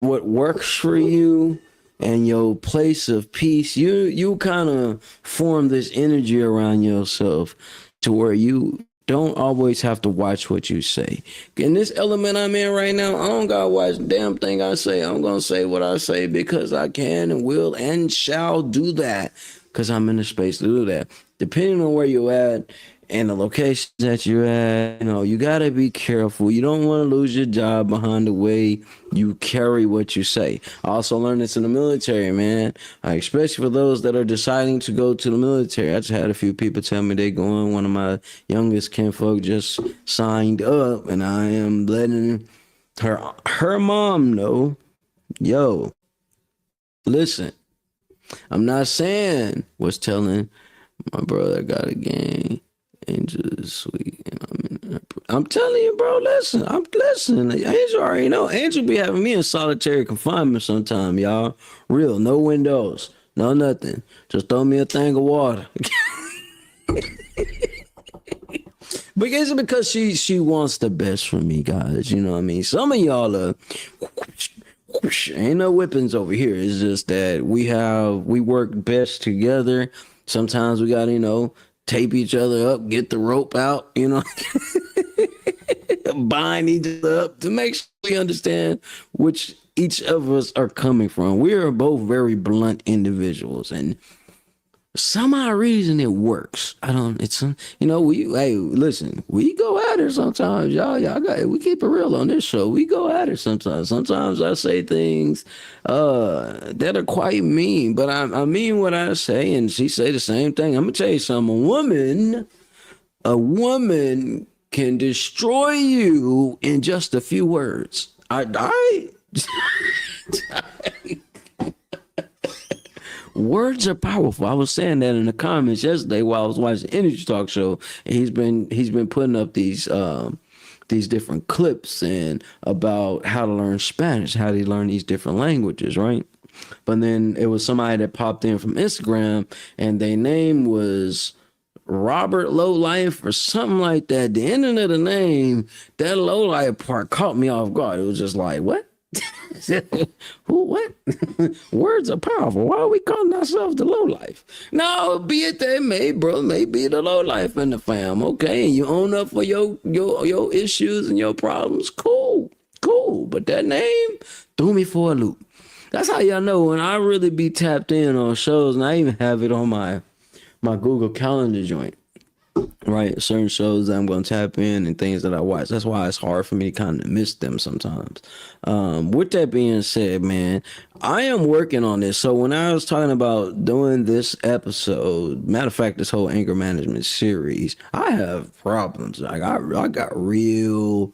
works for you, and your place of peace, you kind of form this energy around yourself to where you don't always have to watch what you say. In this element I'm in right now, I don't gotta watch the damn thing I say. I'm gonna say what I say because I can and will and shall do that because I'm in the space to do that. Depending on where you're at and the location that you're at, you gotta be careful. You don't want to lose your job behind the way you carry what you say. I also learned this in the military, man. Especially for those that are deciding to go to the military. I just had a few people tell me they going. One of my youngest kinfolk just signed up, and I am letting her mom know, yo, listen, I'm not saying what's telling my brother got a gang. Angel is sweet, and I'm telling you, bro. Listen, Angel already know. Angel be having me in solitary confinement sometime, y'all. Real, no windows, no nothing. Just throw me a thing of water. But it's because she wants the best for me, guys. You know what I mean? Some of y'all are. Ain't no whippings over here. It's just that we work best together. Sometimes we gotta, tape each other up, get the rope out, bind each other up to make sure we understand which each of us are coming from. We are both very blunt individuals, and some odd reason it works. Listen, we go at it sometimes, y'all we keep it real on this show. We go at it sometimes. Sometimes I say things that are quite mean, but I mean what I say, and she say the same thing. I'm gonna tell you something. A woman can destroy you in just a few words. Words are powerful. I was saying that in the comments yesterday while I was watching the Energy Talk Show, and he's been putting up these different clips and about how to learn Spanish, how to learn these different languages, right? But then it was somebody that popped in from Instagram, and their name was Robert Lowlife or something like that. The ending of the name, that Lowlife part caught me off guard. It was just like, what? Who? What? Words are powerful. Why are we calling ourselves the low life? No, be it that may be the low life in the fam. Okay, and you own up for your issues and your problems. Cool. But that name threw me for a loop. That's how y'all know when I really be tapped in on shows, and I even have it on my Google Calendar joint. Right, certain shows that I'm going to tap in and things that I watch. That's why it's hard for me to kind of miss them sometimes. With that being said, man, I am working on this. So when I was talking about doing this episode, matter of fact, this whole anger management series, I have problems. Like I got real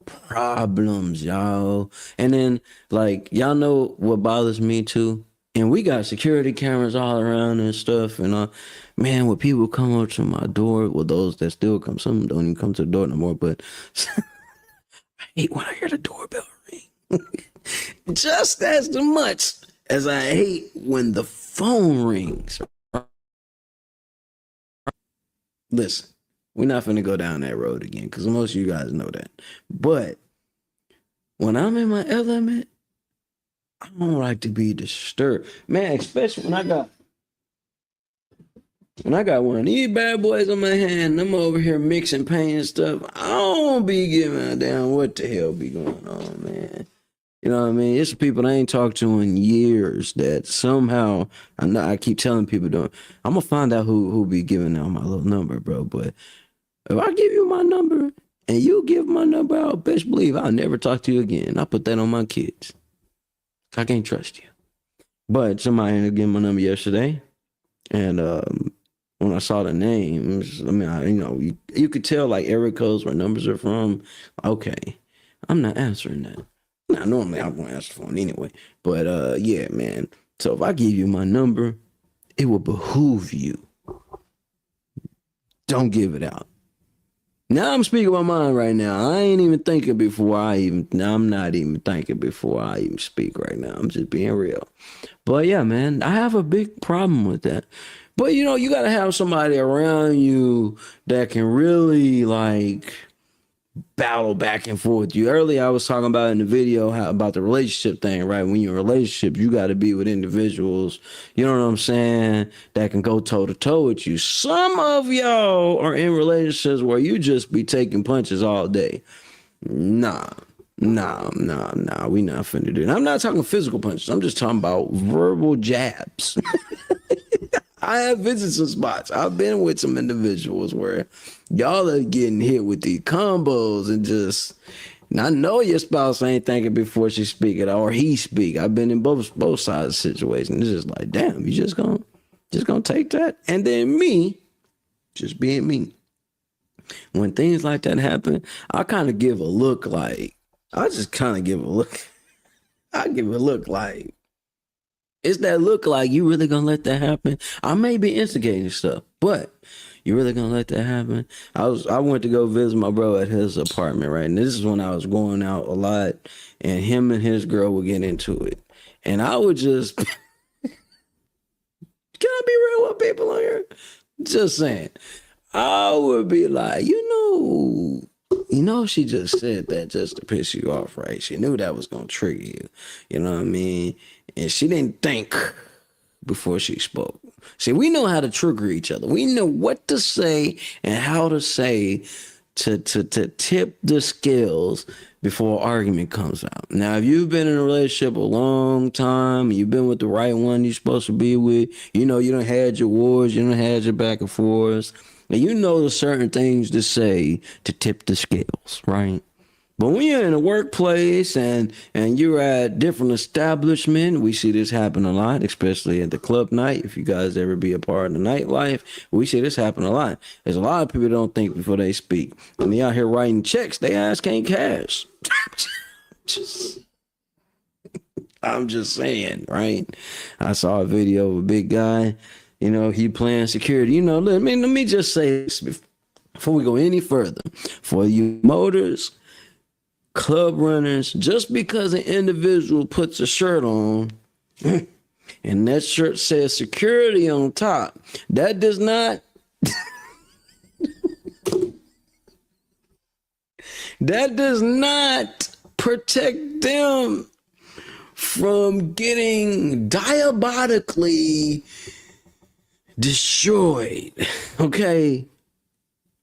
problems, y'all. And then, like, y'all know what bothers me too? And we got security cameras all around and stuff. And man, when people come up to my door, well, those that still come, some don't even come to the door no more. But I hate when I hear the doorbell ring, just as much as I hate when the phone rings. Listen, we're not finna go down that road again because most of you guys know that. But when I'm in my element, I don't like to be disturbed, man. Especially when I got one of these bad boys on my hand, I'm over here mixing paint and stuff. I don't be giving a damn what the hell be going on, man. You know what I mean? It's people I ain't talked to in years that somehow I keep telling people doing. I'm gonna find out who be giving out my little number, bro. But if I give you my number and you give my number out, best believe I'll never talk to you again. I put that on my kids. I can't trust you. But somebody ended up getting my number yesterday, and when I saw the name, you could tell like area codes where numbers are from. Okay, I'm not answering that. Now, normally I won't answer the phone anyway. But yeah, man. So if I give you my number, it will behoove you. Don't give it out. Now I'm speaking my mind right now. I ain't even thinking before I'm not even thinking before I even speak right now. I'm just being real. But yeah, man, I have a big problem with that. But you got to have somebody around you that can really like battle back and forth. You earlier I was talking about in the video about the relationship thing, right? When you're in a relationship, you got to be with individuals, you know what I'm saying, that can go toe to toe with you. Some of y'all are in relationships where you just be taking punches all day. Nah. We not finna do that. I'm not talking physical punches. I'm just talking about verbal jabs. I have visited some spots. I've been with some individuals where y'all are getting hit with these combos and just, and I know your spouse ain't thinking before she speak it or he speak. I've been in both sides of the situation. It's just like, damn, you just gonna take that? And then me, just being me. When things like that happen, I kind of give a look like, I just kind of give a look. I give a look like, it's that look like you really gonna let that happen? I may be instigating stuff, but you really gonna let that happen? I went to go visit my bro at his apartment, right? And this is when I was going out a lot, and him and his girl would get into it. And I would just, can I be real with people on here? Just saying. I would be like, she just said that just to piss you off, right? She knew that was going to trigger you. You know what I mean? And she didn't think before she spoke. See, we know how to trigger each other. We know what to say and how to say to tip the scales before an argument comes out. Now, if you've been in a relationship a long time, you've been with the right one you're supposed to be with, you done had your wars, you done had your back and forths, and you know there's certain things to say to tip the scales, right? But when you're in a workplace and you're at different establishments, we see this happen a lot, especially at the club night. If you guys ever be a part of the nightlife, we see this happen a lot. There's a lot of people that don't think before they speak. When they out here writing checks, they ass can't cash. I'm just saying, right? I saw a video of a big guy, he playing security. Let me just say this before we go any further. For you motors, club runners, just because an individual puts a shirt on and that shirt says security on top, that does not protect them from getting diabolically destroyed. Okay?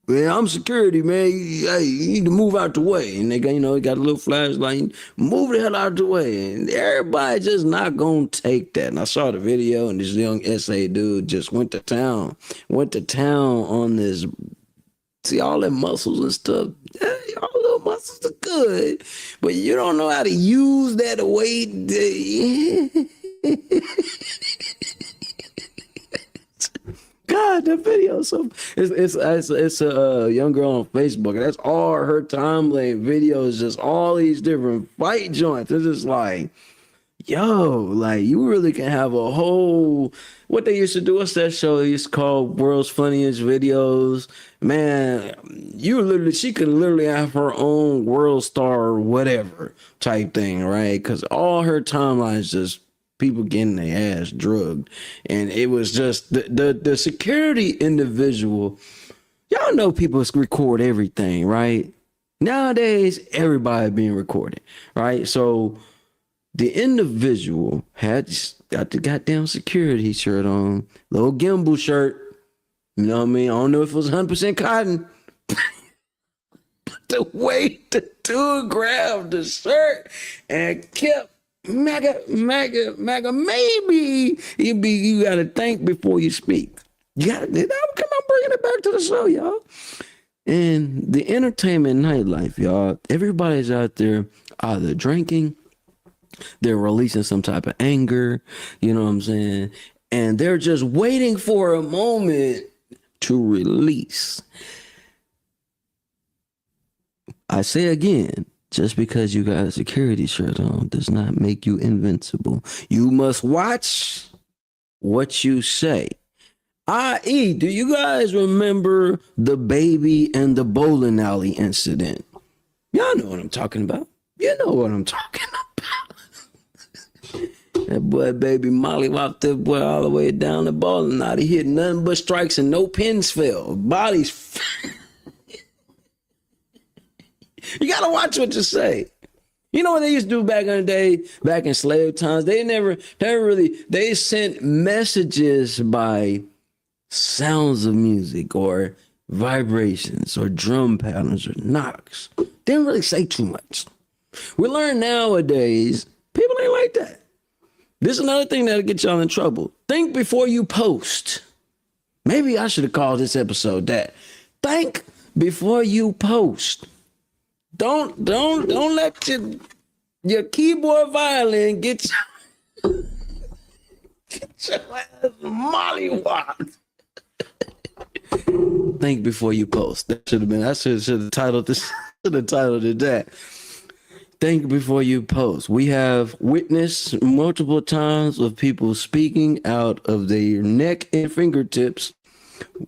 Man, I'm security, man. Hey, you need to move out the way. And they got, got a little flashlight. Move the hell out the way. And everybody just not gonna take that. And I saw the video, and this young SA dude just went to town on this. See all that muscles and stuff. Yeah, all little muscles are good, but you don't know how to use that weight. God, that video. So it's a young girl on Facebook, and that's all her timeline videos, just all these different fight joints. It's just like, yo, like you really can have a whole, what they used to do, what's that show? It's called World's Funniest Videos. Man, she could literally have her own world star or whatever type thing, right? Because all her timelines just people getting their ass drugged. And it was just the security individual. Y'all know people record everything, right? Nowadays, everybody being recorded, right? So the individual got the goddamn security shirt on, little gimbal shirt. You know what I mean? I don't know if it was 100% cotton. But the way the dude grabbed the shirt and kept MAGA, maybe you gotta think before you speak. You gotta come on, bringing it back to the show, y'all. And the entertainment nightlife, y'all, everybody's out there either drinking, they're releasing some type of anger, you know what I'm saying? And they're just waiting for a moment to release. I say again, just because you got a security shirt on does not make you invincible. You must watch what you say. I.e., do you guys remember the baby and the bowling alley incident? Y'all know what I'm talking about. You know what I'm talking about. That boy, baby Molly, walked that boy all the way down the bowling alley. He hit nothing but strikes and no pins fell. Bodies You gotta watch what you say. You know what they used to do back in the day, back in slave times? They sent messages by sounds of music or vibrations or drum patterns or knocks. Didn't really say too much. We learn nowadays, people ain't like that. This is another thing that'll get y'all in trouble. Think before you post. Maybe I should have called this episode that. Think before you post. Don't let your keyboard violin get your ass mollywopped. Think before you post. That should have been. I should have titled this. Should have titled it that. Think before you post. We have witnessed multiple times of people speaking out of their neck and fingertips.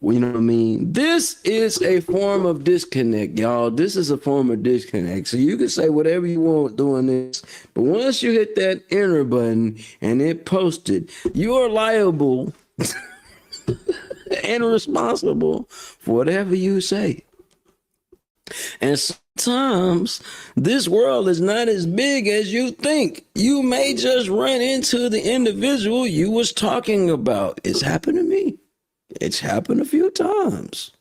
You know what I mean? This is a form of disconnect, y'all. This is a form of disconnect. So you can say whatever you want doing this, but once you hit that enter button and it posted, you are liable and responsible for whatever you say. And sometimes this world is not as big as you think. You may just run into the individual you was talking about. It's happened to me. It's happened a few times.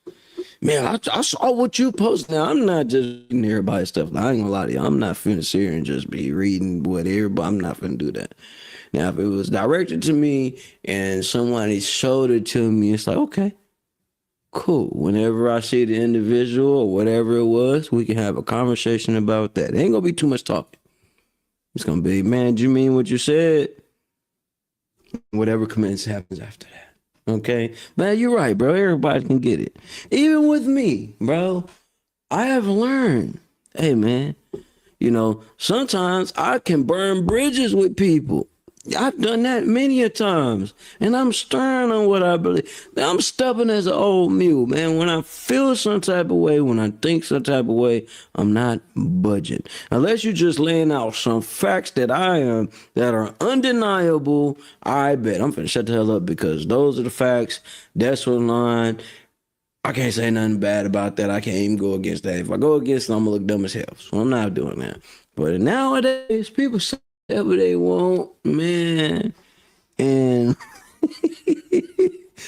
Man, I saw what you posted. Now, I'm not just reading everybody's stuff. I ain't gonna lie to you. I'm not finna sit here and just be reading what everybody. I'm not finna do that. Now, if it was directed to me and somebody showed it to me, it's like, okay, cool. Whenever I see the individual or whatever it was, we can have a conversation about that. It ain't gonna be too much talking. It's gonna be, man, do you mean what you said? Whatever comments happens after that. Okay, man, you're right, bro. Everybody can get it. Even with me, bro, I have learned, hey, man, you know, sometimes I can burn bridges with people. I've done that many a times, and I'm stern on what I believe. I'm stubborn as an old mule, man. When I feel some type of way, when I think some type of way, I'm not budging. Unless you're just laying out some facts that are undeniable, I bet I'm finna shut the hell up because those are the facts. That's what line. I can't say nothing bad about that. I can't even go against that. If I go against it, I'm gonna look dumb as hell. So I'm not doing that. But nowadays, people say whatever they want, man. And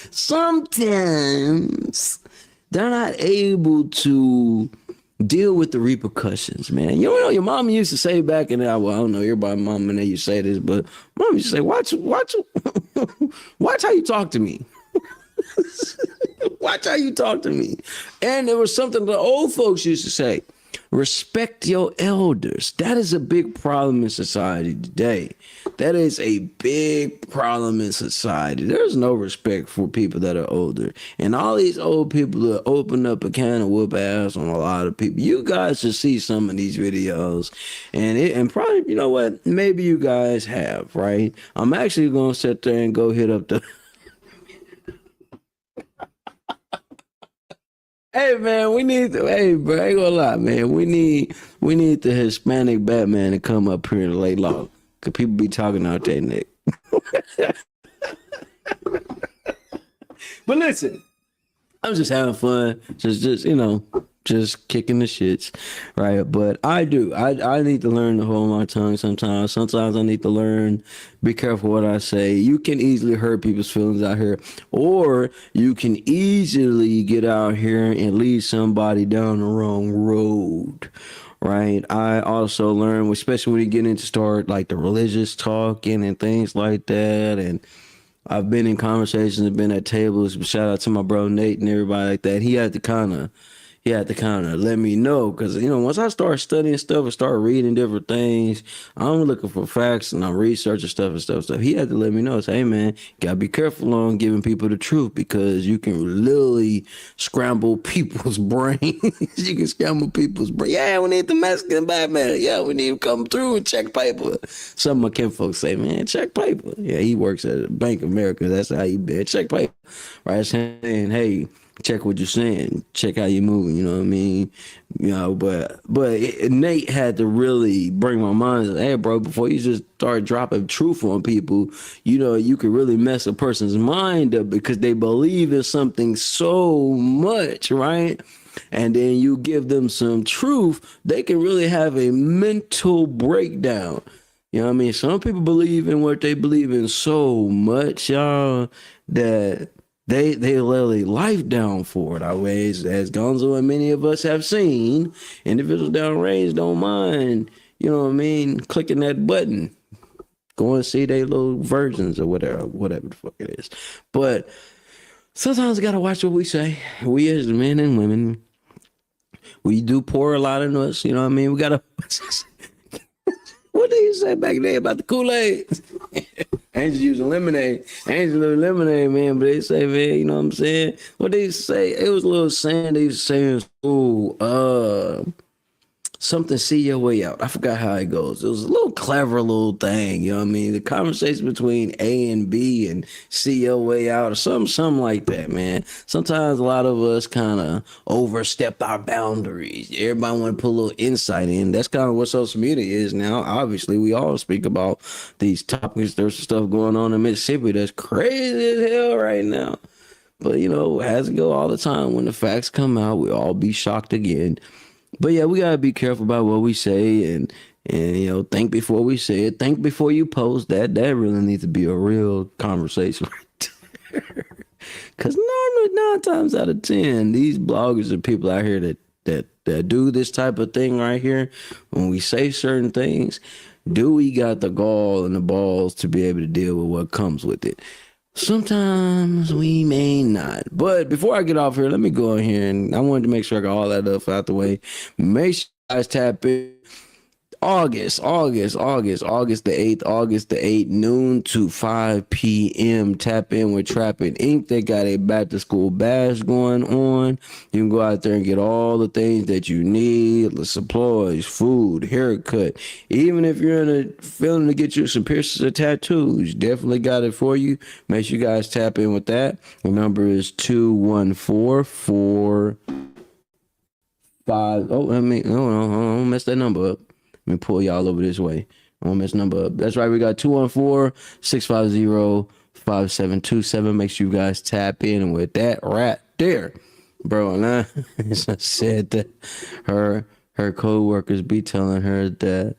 sometimes they're not able to deal with the repercussions, man. You know, your mom used to say back in the, well, I don't know, everybody mom and they used to say this, but mom used to say, watch how you talk to me. Watch how you talk to me. And there was something the old folks used to say. Respect your elders. That is a big problem in society today. That is a big problem in society. There's no respect for people that are older. And all these old people that open up a can of whoop ass on a lot of people. You guys should see some of these videos. And probably, you know what? Maybe you guys have, right? I'm actually going to sit there and go hit up the... Hey man, hey bro, I ain't gonna lie, man. We need the Hispanic Batman to come up here and lay low. Cause people be talking out their neck. But listen, I'm just having fun. Just you know, just kicking the shits, right? But I need to learn to hold my tongue sometimes. Sometimes I need to learn, be careful what I say. You can easily hurt people's feelings out here, or you can easily get out here and lead somebody down the wrong road, right? I also learned, especially when you get into start like the religious talking and things like that, and I've been in conversations and been at tables. Shout out to my bro Nate and everybody like that. He had to kind of let me know, because you know, once I start studying stuff and start reading different things, I'm looking for facts and I'm researching stuff. He had to let me know, say, hey man, gotta be careful on giving people the truth, because you can literally scramble people's brains. You can scramble people's brains. Yeah, we need the Mexican Batman. Yeah, we need to come through and check paper. Some of my kinfolk say, man, check paper. Yeah, he works at Bank of America. That's how he be. Check paper. Right? Saying, hey, check what you're saying, check how you're moving, you know what I mean? You know, but Nate had to really bring my mind, hey bro, before you just start dropping truth on people, you know, you could really mess a person's mind up because they believe in something so much, right? and then you give them some truth, they can really have a mental breakdown. You know what I mean? Some people believe in what they believe in so much, y'all, that they lay their life down for it. Always, as Gonzo and many of us have seen, individuals downrange don't mind, you know what I mean, clicking that button, go and see their little versions or whatever the fuck it is. But sometimes we gotta watch what we say. We as men and women, we do pour a lot of us, you know what I mean? We gotta what did you say back there about the Kool-Aid? Angels using lemonade. Angels using lemonade, man. But they say, man, you know what I'm saying? What they say? It was a little saying. They was saying, something, see your way out. I forgot how it goes. It was a little clever little thing, you know what I mean? The conversation between A and B and see your way out or something like that, man. Sometimes a lot of us kind of overstep our boundaries. Everybody want to put a little insight in. That's kind of what social media is now. Obviously, we all speak about these topics. There's stuff going on in Mississippi that's crazy as hell right now. But, you know, it has to go all the time. When the facts come out, we all be shocked again. But yeah, we gotta be careful about what we say and you know, think before we say it. Think before you post. That really needs to be a real conversation right there. Cause normally 9 times out of 10, these bloggers are people out here that do this type of thing right here. When we say certain things, do we got the gall and the balls to be able to deal with what comes with it? Sometimes we may not. But before I get off here, let me go in here and I wanted to make sure I got all that stuff out the way. Make sure you guys tap in. August the 8th, noon to 5 p.m. Tap in with Trapping Inc. They got a back to school bash going on. You can go out there and get all the things that you need, the supplies, food, haircut. Even if you're in a feeling to get you some piercings or tattoos, definitely got it for you. Make sure you guys tap in with that. The number is 214-4 5. Oh, I mean, don't mess that number up. Let me pull y'all over this way. I won't mess the number up. That's right. We got 214-650-5727. Make sure you guys tap in with that right there. Bro, and I said that her co-workers be telling her that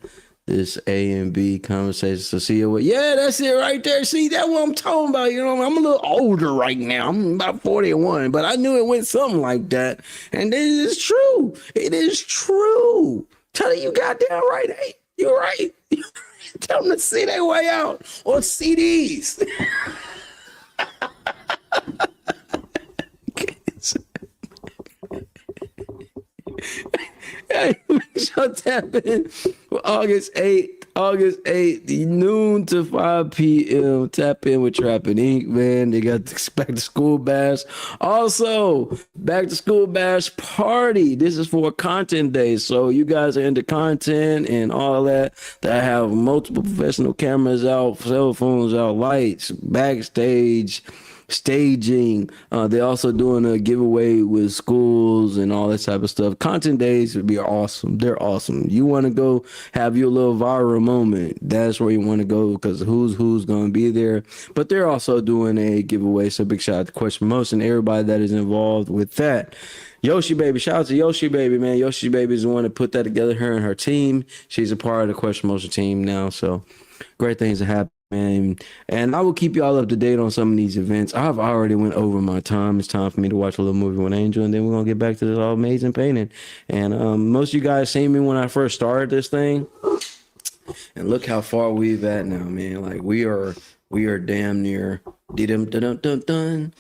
this A and B conversation. So see what? Yeah, that's it right there. See, that's what I'm talking about. You know, I'm a little older right now. I'm about 41, but I knew it went something like that. And it is true. It is true. Tell you goddamn right. Hey, you're right. Tell them to see their way out or CDs. Hey, so tap in August 8th, noon to 5 p.m. Tap in with Trapping Inc., man. They got the back to school bash. Also, back to school bash party. This is for content day. So you guys are into content and all that. That have multiple professional cameras out, cell phones out, lights, backstage, staging. They're also doing a giveaway with schools and all that type of stuff. Content days would be awesome. They're awesome. You want to go have your little viral moment, that's where you want to go, because who's going to be there. But they're also doing a giveaway. So big shout out to Question Promotion, everybody that is involved with that. Yoshi Baby, shout out to Yoshi Baby, man. Yoshi Baby is the one that put that together, her and her team. She's a part of the Question Promotion team now. So great things are happening. And I will keep y'all up to date on some of these events. I've already went over my time. It's time for me to watch a little movie with Angel, and then we're gonna get back to this all amazing painting. And most of you guys seen me when I first started this thing, and look how far we've at now, man. Like we are damn near done,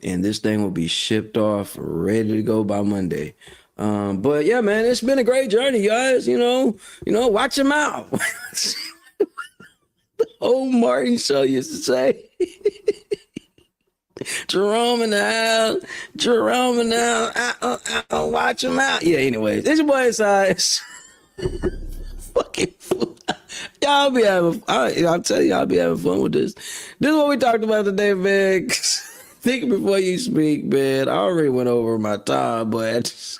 and this thing will be shipped off, ready to go by Monday. But yeah, man, it's been a great journey, guys. You know, watch them out. Old Martin Show used to say. Jerome in the house. Watch him out. Yeah, anyways, this your boy Size. Fucking fool. Y'all be having, I'll tell you, I'll be having fun with this. This is what we talked about today, man. Think before you speak, man. I already went over my time, but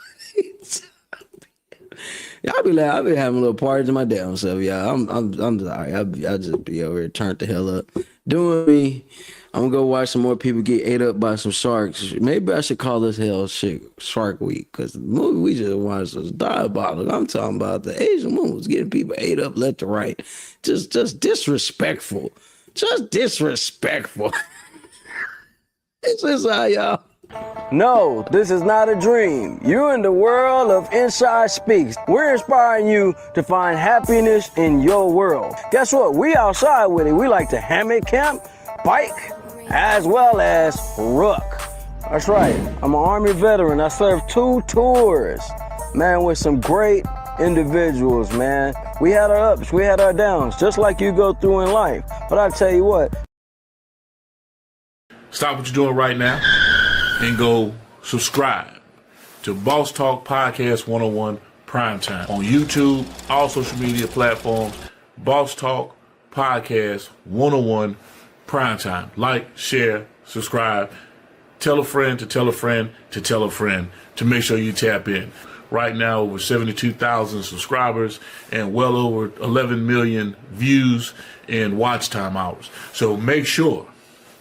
I'll be having a little parties in my damn self, y'all. I'm sorry. I'll just be over here, turned the hell up, doing me. I'm gonna go watch some more people get ate up by some sharks. Maybe I should call this hell shit Shark Week, because the movie we just watched was diabolical. I'm talking about the Asian woman was getting people ate up left to right. Just disrespectful. Just disrespectful. It's just how y'all. No, this is not a dream. You're in the world of Inside Speaks. We're inspiring you to find happiness in your world. Guess what? We outside with it. We like to hammock camp, bike, as well as rook. That's right. I'm an Army veteran. I served 2 tours, man, with some great individuals, man. We had our ups, we had our downs, just like you go through in life. But I tell you what. Stop what you're doing right now and go subscribe to Boss Talk Podcast 101 Primetime on YouTube, all social media platforms. Boss Talk Podcast 101 Primetime. Like, share, subscribe. Tell a friend to tell a friend to tell a friend to make sure you tap in. Right now, over 72,000 subscribers and well over 11 million views and watch time hours. So make sure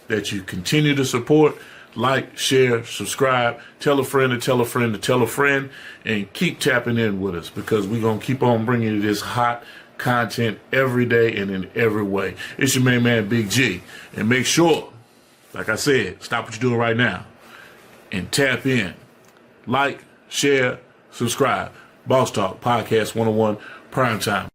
that you continue to support, like, share, subscribe, tell a friend to tell a friend to tell a friend, and keep tapping in with us, because we're going to keep on bringing you this hot content every day and in every way. It's your main man, Big G. And make sure, like I said, stop what you're doing right now and tap in. Like, share, subscribe. Boss Talk Podcast 101 Primetime.